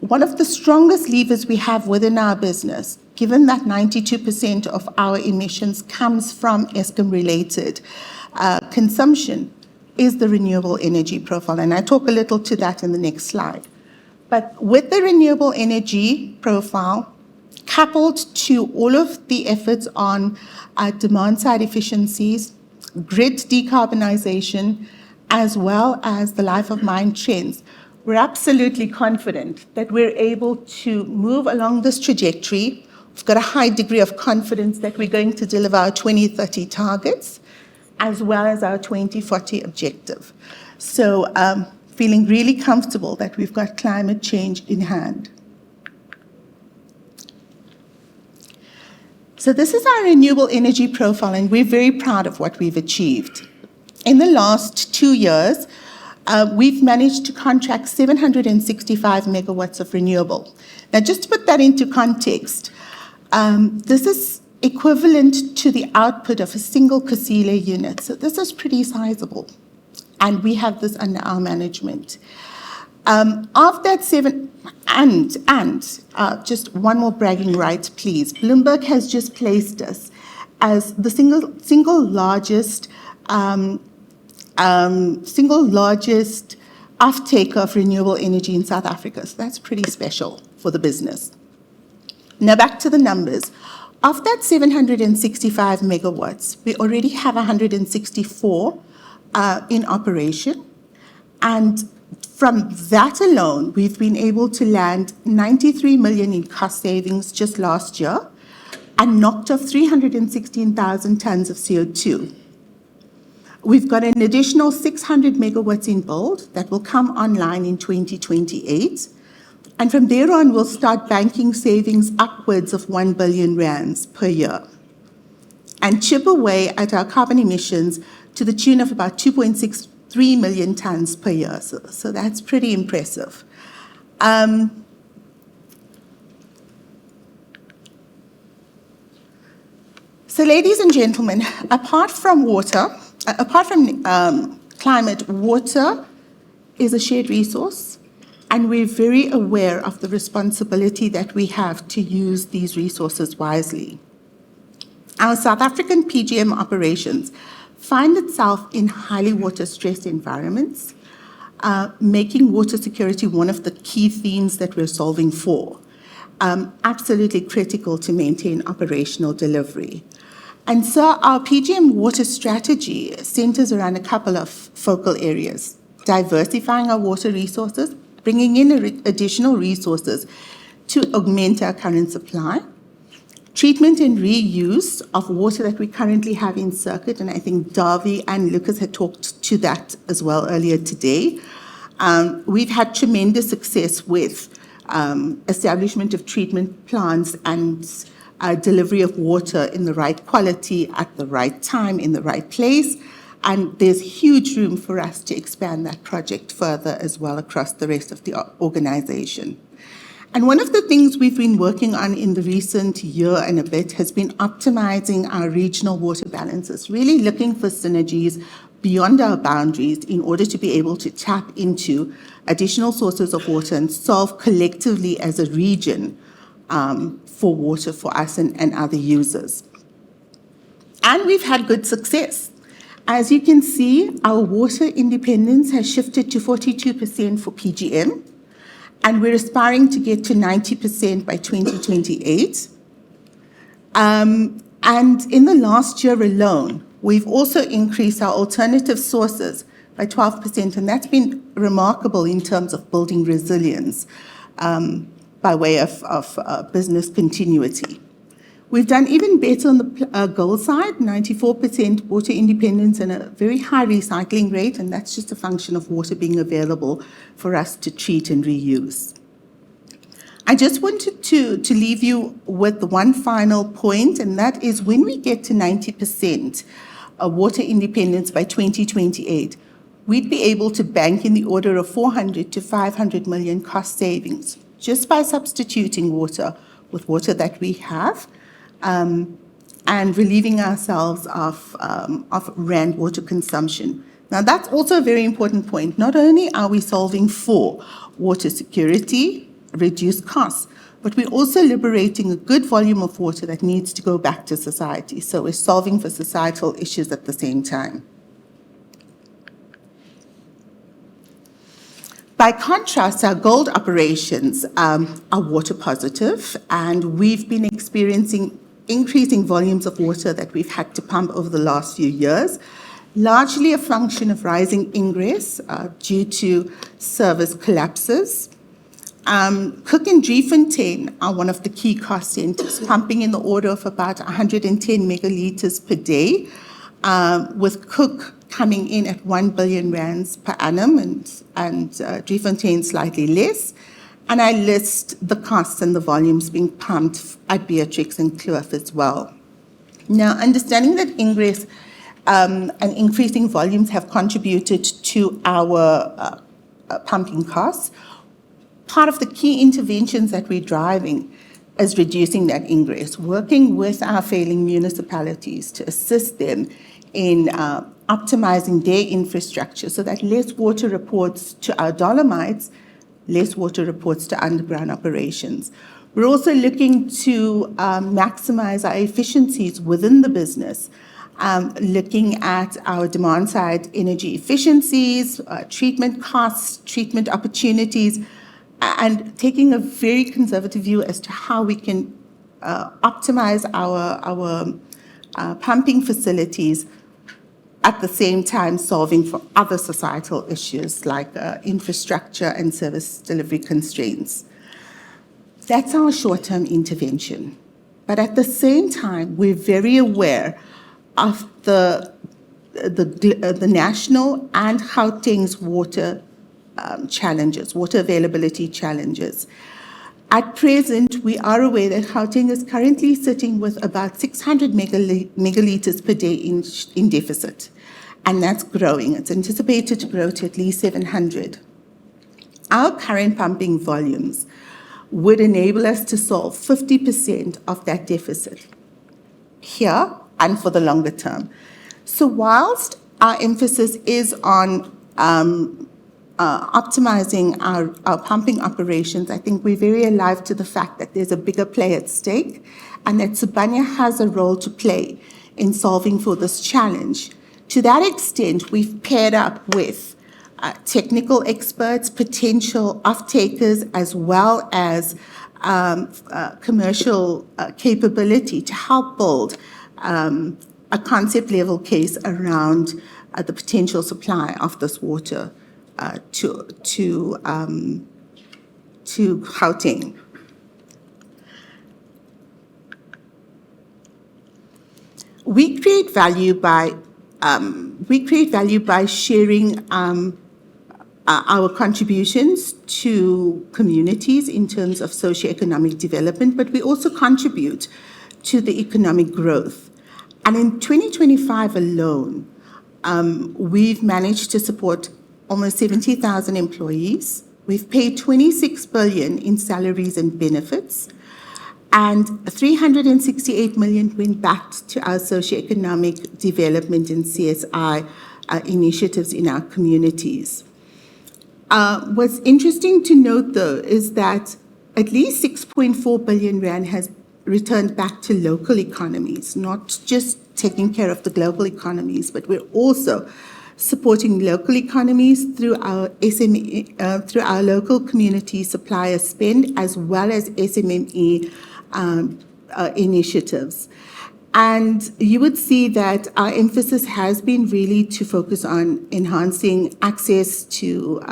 one of the strongest levers we have within our business, given that 92% of our emissions comes from Eskom-related consumption, is the renewable energy profile. And I talk a little to that in the next slide. But with the renewable energy profile, coupled to all of the efforts on demand-side efficiencies, grid decarbonization, as well as the life of mine trends, we're absolutely confident that we're able to move along this trajectory. We've got a high degree of confidence that we're going to deliver our 2030 targets, as well as our 2040 objective. So feeling really comfortable that we've got climate change in hand. So this is our renewable energy profile, and we're very proud of what we've achieved. In the last 2 years, we've managed to contract 765 megawatts of renewable. Now, just to put that into context, this is equivalent to the output of a single Kusile unit. So this is pretty sizable, and we have this under our management. Of that just one more bragging right, please. Bloomberg has just placed us as the single largest offtake of renewable energy in South Africa. So that's pretty special for the business. Now back to the numbers. Of that 765 megawatts, we already have 164 in operation. And from that alone, we've been able to land 93 million in cost savings just last year and knocked off 316,000 tons of CO2. We've got an additional 600 megawatts in build that will come online in 2028. And from there on, we'll start banking savings upwards of 1 billion rands per year and chip away at our carbon emissions to the tune of about 2.63 million tons per year. So that's pretty impressive. So ladies and gentlemen, apart from climate, water is a shared resource, and we're very aware of the responsibility that we have to use these resources wisely. Our South African PGM operations find itself in highly water-stressed environments, making water security one of the key themes that we're solving for. Absolutely critical to maintain operational delivery. And so our PGM water strategy centers around a couple of focal areas: diversifying our water resources, bringing in additional resources to augment our current supply, treatment and reuse of water that we currently have in circuit, and I think Davi and Lucas had talked to that as well earlier today. We've had tremendous success with establishment of treatment plants and delivery of water in the right quality, at the right time, in the right place. And there's huge room for us to expand that project further as well across the rest of the organization. And one of the things we've been working on in the recent year and a bit has been optimizing our regional water balances, really looking for synergies beyond our boundaries in order to be able to tap into additional sources of water and solve collectively as a region for water for us and other users. And we've had good success. As you can see, our water independence has shifted to 42% for PGM, and we're aspiring to get to 90% by 2028. And in the last year alone, we've also increased our alternative sources by 12%, and that's been remarkable in terms of building resilience by way of business continuity. We've done even better on the goal side, 94% water independence and a very high recycling rate, and that's just a function of water being available for us to treat and reuse. I just wanted to leave you with one final point, and that is when we get to 90% water independence by 2028, we'd be able to bank in the order of 400 to 500 million cost savings just by substituting water with water that we have, and relieving ourselves of rand water consumption. Now, that's also a very important point. Not only are we solving for water security, reduced costs, but we're also liberating a good volume of water that needs to go back to society. So we're solving for societal issues at the same time. By contrast, our gold operations are water positive, and we've been experiencing increasing volumes of water that we've had to pump over the last few years, largely a function of rising ingress due to service collapses. Cook and Driefontein are one of the key cost centers, pumping in the order of about 110 megalitres per day, with Cook coming in at 1 billion rands per annum and Driefontein slightly less. And I list the costs and the volumes being pumped at Beatrix and Kloof as well. Now, understanding that ingress and increasing volumes have contributed to our pumping costs, part of the key interventions that we're driving is reducing that ingress, working with our failing municipalities to assist them in optimizing their infrastructure so that less water reports to our dolomites, less water reports to underground operations. We're also looking to maximize our efficiencies within the business, looking at our demand-side energy efficiencies, treatment costs, treatment opportunities, and taking a very conservative view as to how we can optimize our pumping facilities at the same time solving for other societal issues like infrastructure and service delivery constraints. That's our short-term intervention. But at the same time, we're very aware of the the national and Gauteng's water challenges, water availability challenges. At present, we are aware that Gauteng is currently sitting with about 600 megaliters per day in deficit, and that's growing. It's anticipated to grow to at least 700. Our current pumping volumes would enable us to solve 50% of that deficit here and for the longer term. So whilst our emphasis is on optimizing our pumping operations, I think we're very alive to the fact that there's a bigger play at stake and that Sibanye has a role to play in solving for this challenge. To that extent, we've paired up with technical experts, potential off-takers, as well as commercial capability to help build a concept-level case around the potential supply of this water to Gauteng. We create value by sharing our contributions to communities in terms of socioeconomic development, but we also contribute to the economic growth. And in 2025 alone, we've managed to support almost 70,000 employees. We've paid 26 billion in salaries and benefits, and 368 million went back to our socioeconomic development and CSI initiatives in our communities. What's interesting to note, though, is that at least 6.4 billion rand has returned back to local economies, not just taking care of the global economies, but we're also supporting local economies through our SME, through our local community supplier spend, as well as SMME initiatives. And you would see that our emphasis has been really to focus on enhancing access to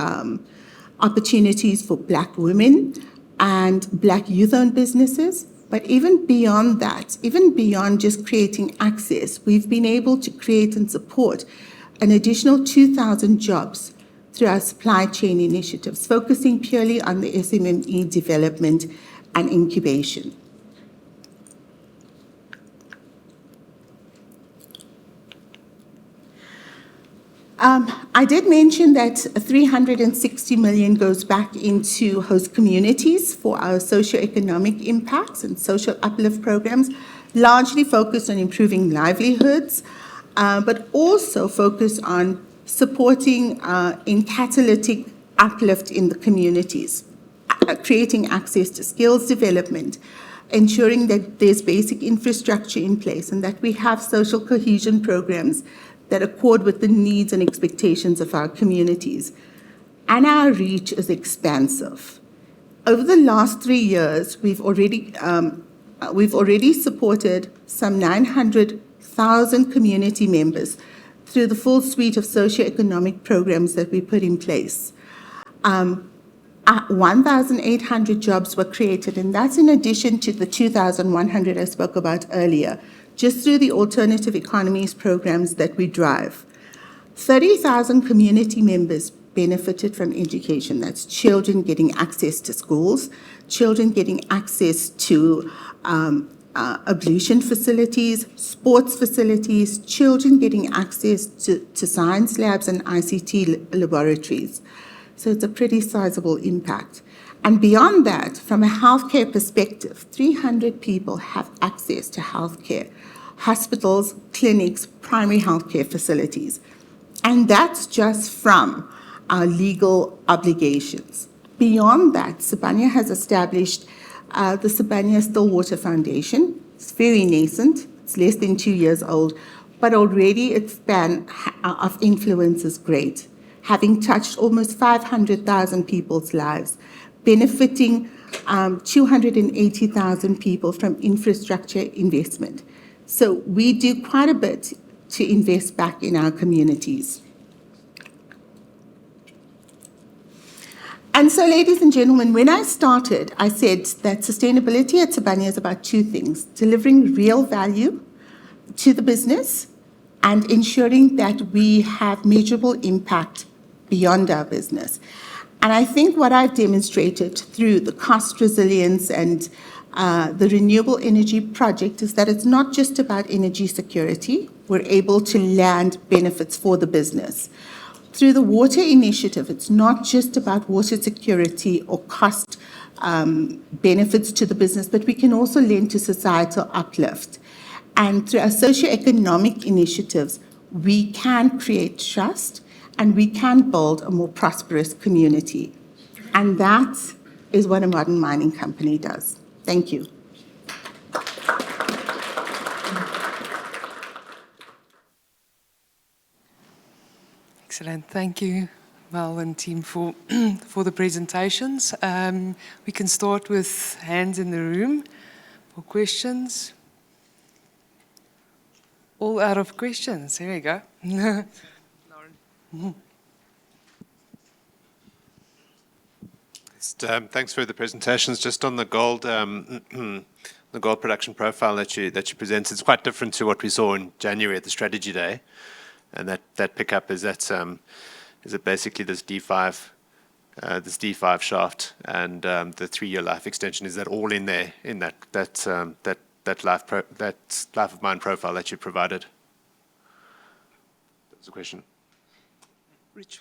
opportunities for Black women and Black youth-owned businesses. But even beyond that, even beyond just creating access, we've been able to create and support an additional 2,000 jobs through our supply chain initiatives, focusing purely on the SMME development and incubation. I did mention that 360 million goes back into host communities for our socioeconomic impacts and social uplift programs, largely focused on improving livelihoods, but also focused on supporting in catalytic uplift in the communities, creating access to skills development, ensuring that there's basic infrastructure in place and that we have social cohesion programs that accord with the needs and expectations of our communities. And our reach is expansive. Over the last 3 years, we've already supported some 900,000 community members through the full suite of socioeconomic programs that we put in place. 1,800 jobs were created, and that's in addition to the 2,100 I spoke about earlier, just through the alternative economies programs that we drive. 30,000 community members benefited from education. That's children getting access to schools, children getting access to ablution facilities, sports facilities, children getting access to science labs and ICT laboratories. So it's a pretty sizable impact. And beyond that, from a healthcare perspective, 300 people have access to healthcare, hospitals, clinics, primary healthcare facilities. And that's just from our legal obligations. Beyond that, Sibanye has established the Sibanye-Stillwater Foundation. It's very nascent. It's less than 2 years old, but already its span of influence is great, having touched almost 500,000 people's lives, benefiting 280,000 people from infrastructure investment. So we do quite a bit to invest back in our communities. And so, ladies and gentlemen, when I started, I said that sustainability at Sibanye is about two things: delivering real value to the business and ensuring that we have measurable impact beyond our business. And I think what I've demonstrated through the cost resilience and the renewable energy project is that it's not just about energy security. We're able to land benefits for the business. Through the water initiative, it's not just about water security or cost benefits to the business, but we can also lend to societal uplift. And through our socioeconomic initiatives, we can create trust and we can build a more prosperous community. And that is what a modern mining company does. Thank you. Excellent. Thank you, Val and team, for the presentations. We can start with hands in the room for questions. All out of questions. Here we go. Lauren. Thanks for the presentations. Just on the gold, the gold production profile that you presented, it's quite different to what we saw in January at the strategy day. And that pickup is it basically this D5 shaft and the 3-year life extension? Is that all in there in that life of mine profile that you provided? That's the question. Rich.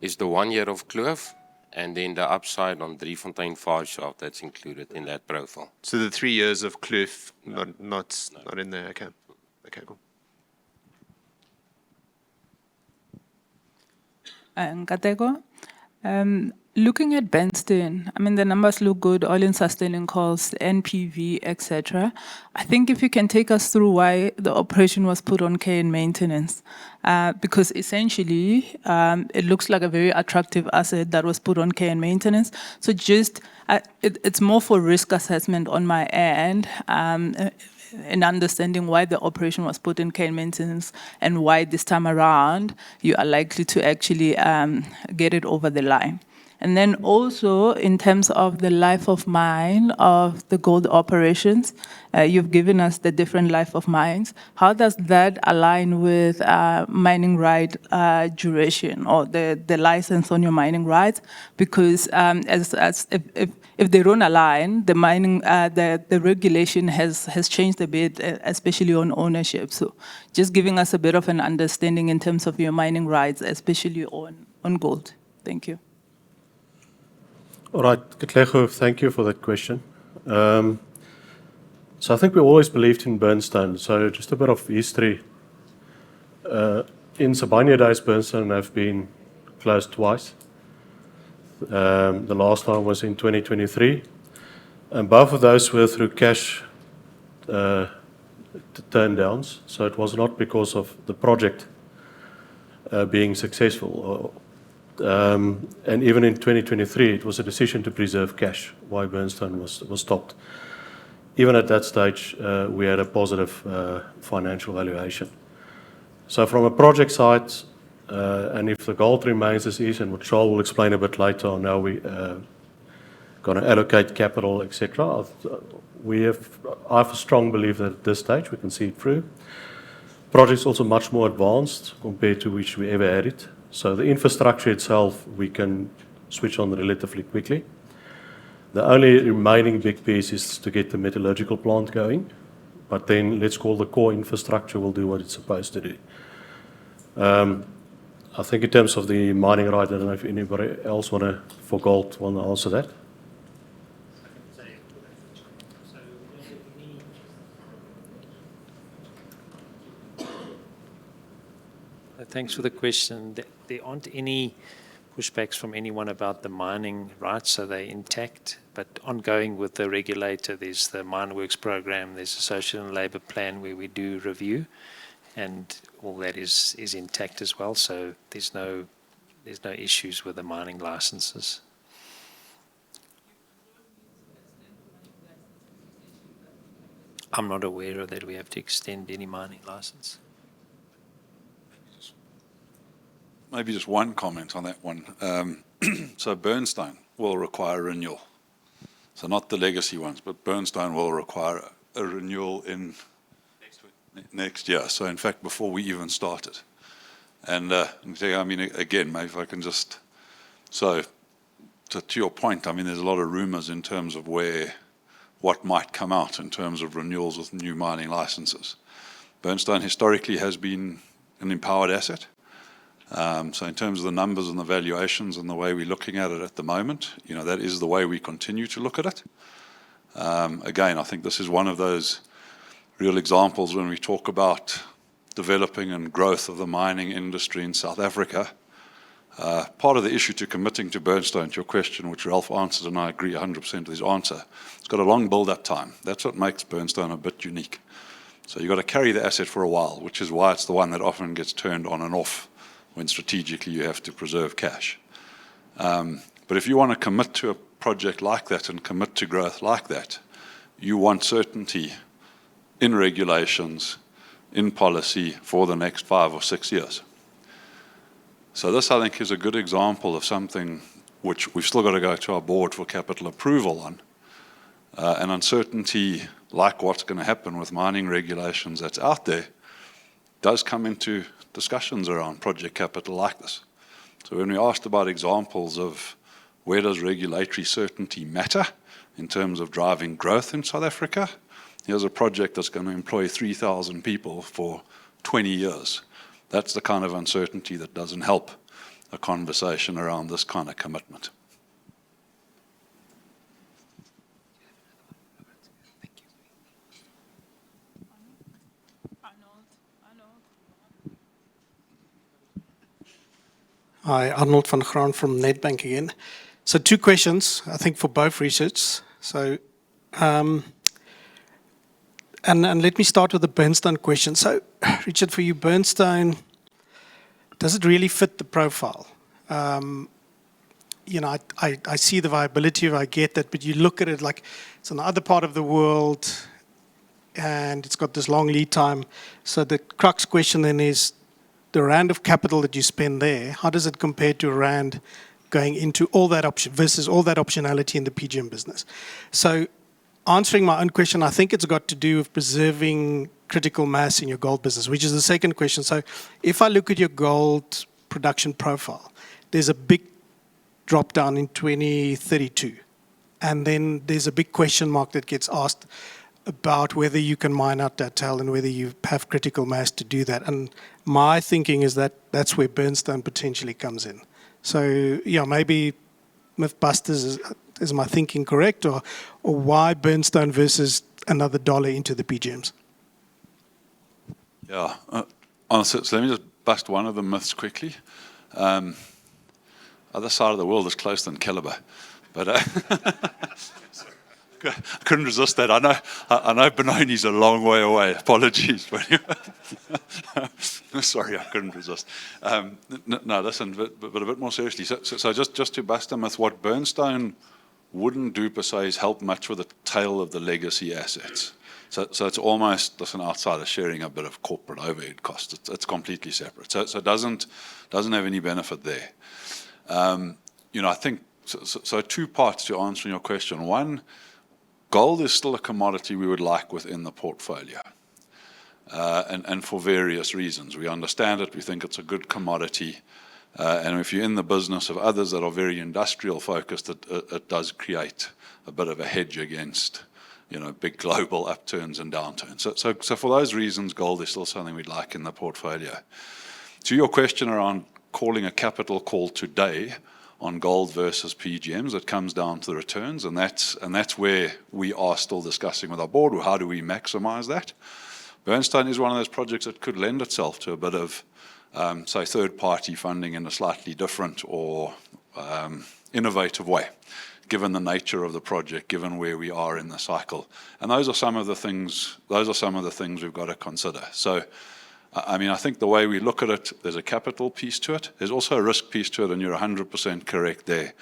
Is the 1 year of Kloof, and then the upside on Driefontein 5 shaft that's included in that profile. So the 3 years of Kloof, not in there. Okay. Okay, cool. Nkateko, looking at Benston, I mean, the numbers look good, all-in sustaining costs, NPV, etc. I think if you can take us through why the operation was put on care and maintenance, because essentially it looks like a very attractive asset that was put on care and maintenance. So just, it's more for risk assessment on my end, in understanding why the operation was put in care and maintenance and why this time around you are likely to actually get it over the line. And then also in terms of the life of mine of the gold operations, you've given us the different life of mines. How does that align with mining right duration or the license on your mining rights? Because if they don't align, the mining the regulation has changed a bit, especially on ownership. So just giving us a bit of an understanding in terms of your mining rights, especially on gold. Thank you. All right, Katlego, thank you for that question. So I think we always believed in Burnstone. So just a bit of history. In Sibanye days, Burnstone have been closed twice. The last time was in 2023. And both of those were through cash turndowns. So it was not because of the project being successful. And even in 2023, it was a decision to preserve cash, why Burnstone was stopped. Even at that stage, we had a positive financial valuation. So from a project side, and if the gold remains as is, and what Charles will explain a bit later on how we going to allocate capital, etc., I have a strong belief that at this stage we can see it through. Project's also much more advanced compared to which we ever had it. So the infrastructure itself, we can switch on relatively quickly. The only remaining big piece is to get the metallurgical plant going. But then let's call the core infrastructure will do what it's supposed to do. I think in terms of the mining right, I don't know if anybody else for gold want to answer that. Thanks for the question. There aren't any pushbacks from anyone about the mining rights, so they're intact, but ongoing with the regulator. There's the Mine Works program, there's a social and labour plan where we do review, and all that is intact as well, so there's no issues with the mining licenses. I'm not aware of that we have to extend any mining license. maybe just one comment on that one. So Burnstone will require renewal. So not the legacy ones, but Burnstone will require a renewal in next year. So in fact, before we even started. And I mean, again, maybe if I can just, so to your point, I mean, there's a lot of rumors in terms of what might come out in terms of renewals with new mining licenses. Burnstone historically has been an empowered asset. So in terms of the numbers and the valuations and the way we're looking at it at the moment, that is the way we continue to look at it. Again, I think this is one of those real examples when we talk about developing and growth of the mining industry in South Africa. Part of the issue to committing to Burnstone, to your question, which Ralph answered, and I agree 100% with his answer, it's got a long build-up time. That's what makes Burnstone a bit unique. So you've got to carry the asset for a while, which is why it's the one that often gets turned on and off when strategically you have to preserve cash. But if you want to commit to a project like that and commit to growth like that, you want certainty in regulations, in policy for the next 5 or 6 years. So this, I think, is a good example of something which we've still got to go to our board for capital approval on. And uncertainty, like what's going to happen with mining regulations that's out there, does come into discussions around project capital like this. So when we asked about examples of where does regulatory certainty matter in terms of driving growth in South Africa, here's a project that's going to employ 3,000 people for 20 years. That's the kind of uncertainty that doesn't help a conversation around this kind of commitment. Hi, Arnold van Graan from Nedbank again. So 2 questions, I think, for both Richards. So, and let me start with the Burnstone question. So, Richard, for you, Burnstone, does it really fit the profile? I see the viability of it, I get that, but you look at it like it's another part of the world and it's got this long lead time. So the crux question then is, the rand of capital that you spend there, how does it compare to a rand going into all that option versus all that optionality in the PGM business? So answering my own question, I think it's got to do with preserving critical mass in your gold business, which is the second question. So if I look at your gold production profile, there's a big drop down in 2032. And then there's a big question mark that gets asked about whether you can mine out that tail and whether you have critical mass to do that. And my thinking is that that's where Burnstone potentially comes in. So, yeah, maybe Mythbusters, is my thinking correct? Or why Burnstone versus another dollar into the PGMs? Yeah, so let me just bust one of the myths quickly. Other side of the world is closer than Calibre. But I couldn't resist that. I know Benoni's a long way away. Apologies. Sorry, I couldn't resist. No, listen, but a bit more seriously. So just to bust a myth, what Burnstone wouldn't do per se is help much with the tail of the legacy assets. So it's almost, listen, outside of sharing a bit of corporate overhead costs. It's completely separate. So it doesn't have any benefit there. I think, so 2 parts to answering your question. One, gold is still a commodity we would like within the portfolio, and for various reasons. We understand it, we think it's a good commodity, and if you're in the business of others that are very industrial focused, it does create a bit of a hedge against big global upturns and downturns. So for those reasons, gold is still something we'd like in the portfolio. To your question around calling a capital call today on gold versus PGMs, it comes down to the returns, and that's where we are still discussing with our board, how do we maximize that. Burnstone is one of those projects that could lend itself to a bit of, say, third-party funding in a slightly different or innovative way, given the nature of the project, given where we are in the cycle. And those are some of the things we've got to consider. So, I mean, I think the way we look at it, there's a capital piece to it. There's also a risk piece to it, and you're 100% correct there,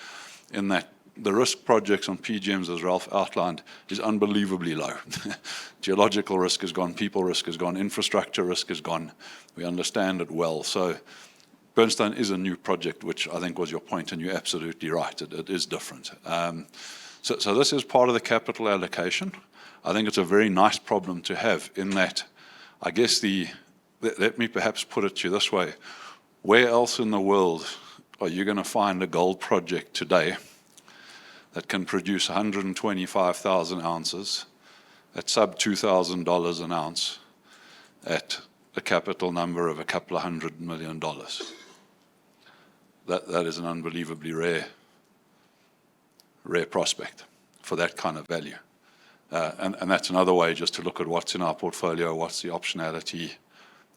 in that the risk projects on PGMs, as Ralph outlined, is unbelievably low. Geological risk is gone, people risk is gone, infrastructure risk is gone. We understand it well. So Bernstein is a new project, which I think was your point, and you're absolutely right. It is different. So this is part of the capital allocation. I think it's a very nice problem to have in that, I guess let me perhaps put it to you this way. Where else in the world are you going to find a gold project today that can produce 125,000 ounces at sub $2,000 an ounce at a capital number of a couple of $100 million? That is an unbelievably rare prospect for that kind of value. And that's another way just to look at what's in our portfolio, what's the optionality,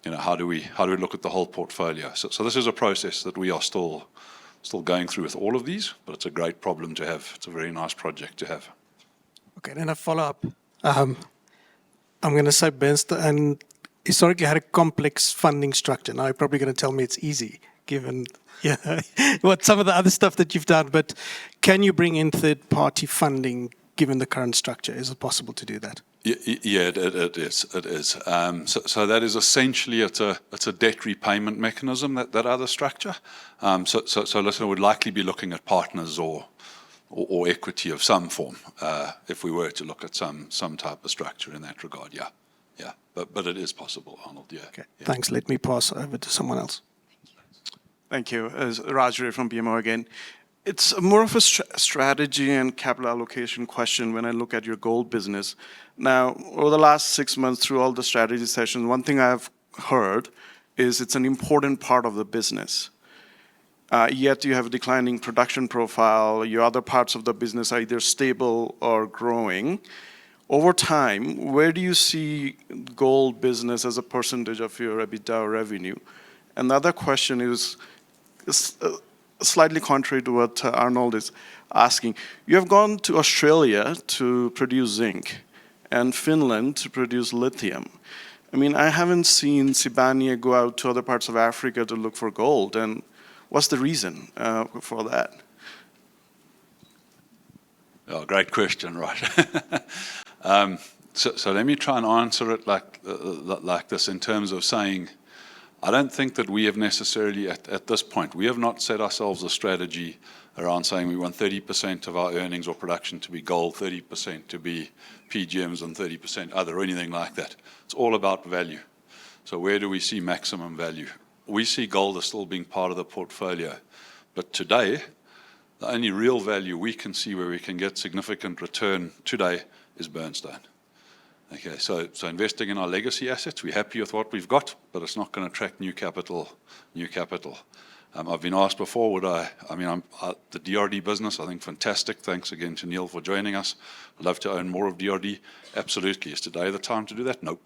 how do we look at the whole portfolio. So this is a process that we are still going through with all of these, but it's a great problem to have. It's a very nice project to have. Okay, then a follow-up. I'm going to say Bernstein historically had a complex funding structure. Now you're probably going to tell me it's easy, given what some of the other stuff that you've done. But can you bring in third-party funding given the current structure? Is it possible to do that? Yeah, it is. It is. So that is essentially it's a debt repayment mechanism, that other structure. So listen, would likely be looking at partners or equity of some form if we were to look at some type of structure in that regard. Yeah. But it is possible, Arnold. Yeah. Okay. Yeah. Thanks. Let me pass over to someone else. Thank you. Rajri from BMO again. It's more of a strategy and capital allocation question when I look at your gold business. Now, over the last 6 months through all the strategy sessions, one thing I've heard is it's an important part of the business. Yet you have a declining production profile. Your other parts of the business are either stable or growing. Over time, where do you see gold business as a percentage of your EBITDA revenue? Another question is slightly contrary to what Arnold is asking. You have gone to Australia to produce zinc and Finland to produce lithium. I mean, I haven't seen Sibanye go out to other parts of Africa to look for gold. And what's the reason for that? Oh, great question, right? So let me try and answer it like this in terms of saying, I don't think that we have necessarily, at this point, we have not set ourselves a strategy around saying we want 30% of our earnings or production to be gold, 30% to be PGMs, and 30% other, or anything like that. It's all about value. So where do we see maximum value? We see gold as still being part of the portfolio. But today, the only real value we can see where we can get significant return today is Bernstein. Okay, so investing in our legacy assets, we're happy with what we've got, but it's not going to attract new capital. I've been asked before, the DRD business, I think fantastic. Thanks again to Neil for joining us. I'd love to own more of DRD. Absolutely. Is today the time to do that? Nope.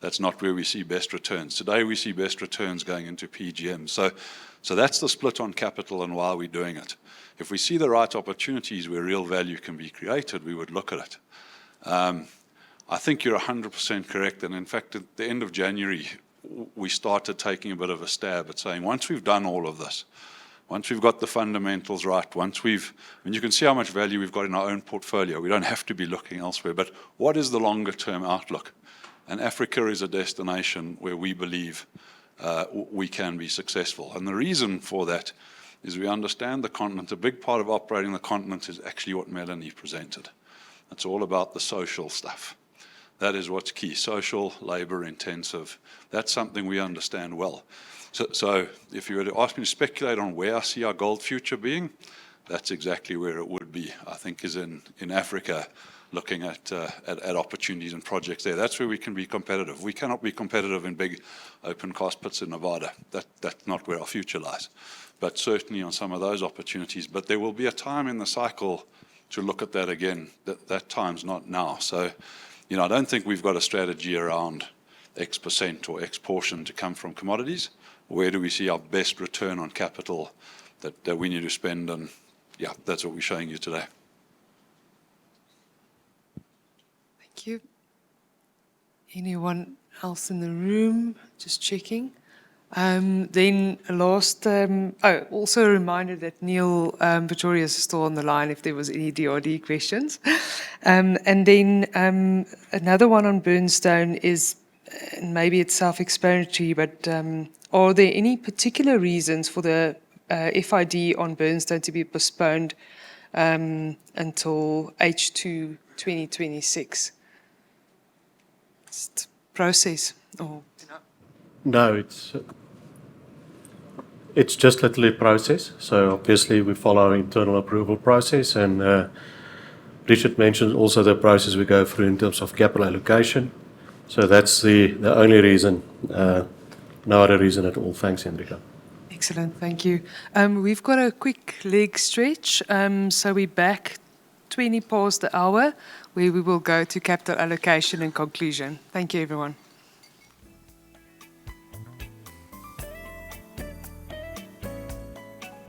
That's not where we see best returns. Today we see best returns going into PGM. So that's the split on capital and why we're doing it. If we see the right opportunities where real value can be created, we would look at it. I think you're 100% correct. And in fact, at the end of January, we started taking a bit of a stab at saying, once we've done all of this, once we've got the fundamentals right, you can see how much value we've got in our own portfolio. We don't have to be looking elsewhere. But what is the longer term outlook? And Africa is a destination where we believe we can be successful. And the reason for that is we understand the continent. A big part of operating the continent is actually what Melanie presented. It's all about the social stuff. That is what's key, social, labor intensive. That's something we understand well. So if you were to ask me to speculate on where I see our gold future being, that's exactly where it would be, I think, is in Africa, looking at opportunities and projects there. That's where we can be competitive. We cannot be competitive in big open cast pits in Nevada. That's not where our future lies. But certainly on some of those opportunities. But there will be a time in the cycle to look at that again. That time's not now. So, I don't think we've got a strategy around X% or X portion to come from commodities. Where do we see our best return on capital that we need to spend? And yeah, that's what we're showing you today. Thank you. Anyone else in the room? Just checking. Then last, also a reminder that Neil Pretorius is still on the line if there was any DRD questions. And then another one on Bernstein is, maybe it's self-explanatory, but Are there any particular reasons for the FID on Burnstone to be postponed until H2 2026? Just process or No, it's just literally process. So obviously we follow our internal approval process, and Richard mentioned also the process we go through in terms of capital allocation. So that's the only reason, no other reason at all. Thanks, Hendrika. excellent, thank you. We've got a quick leg stretch, so we're back 20 past the hour, where we will go to capital allocation and conclusion. Thank you, everyone.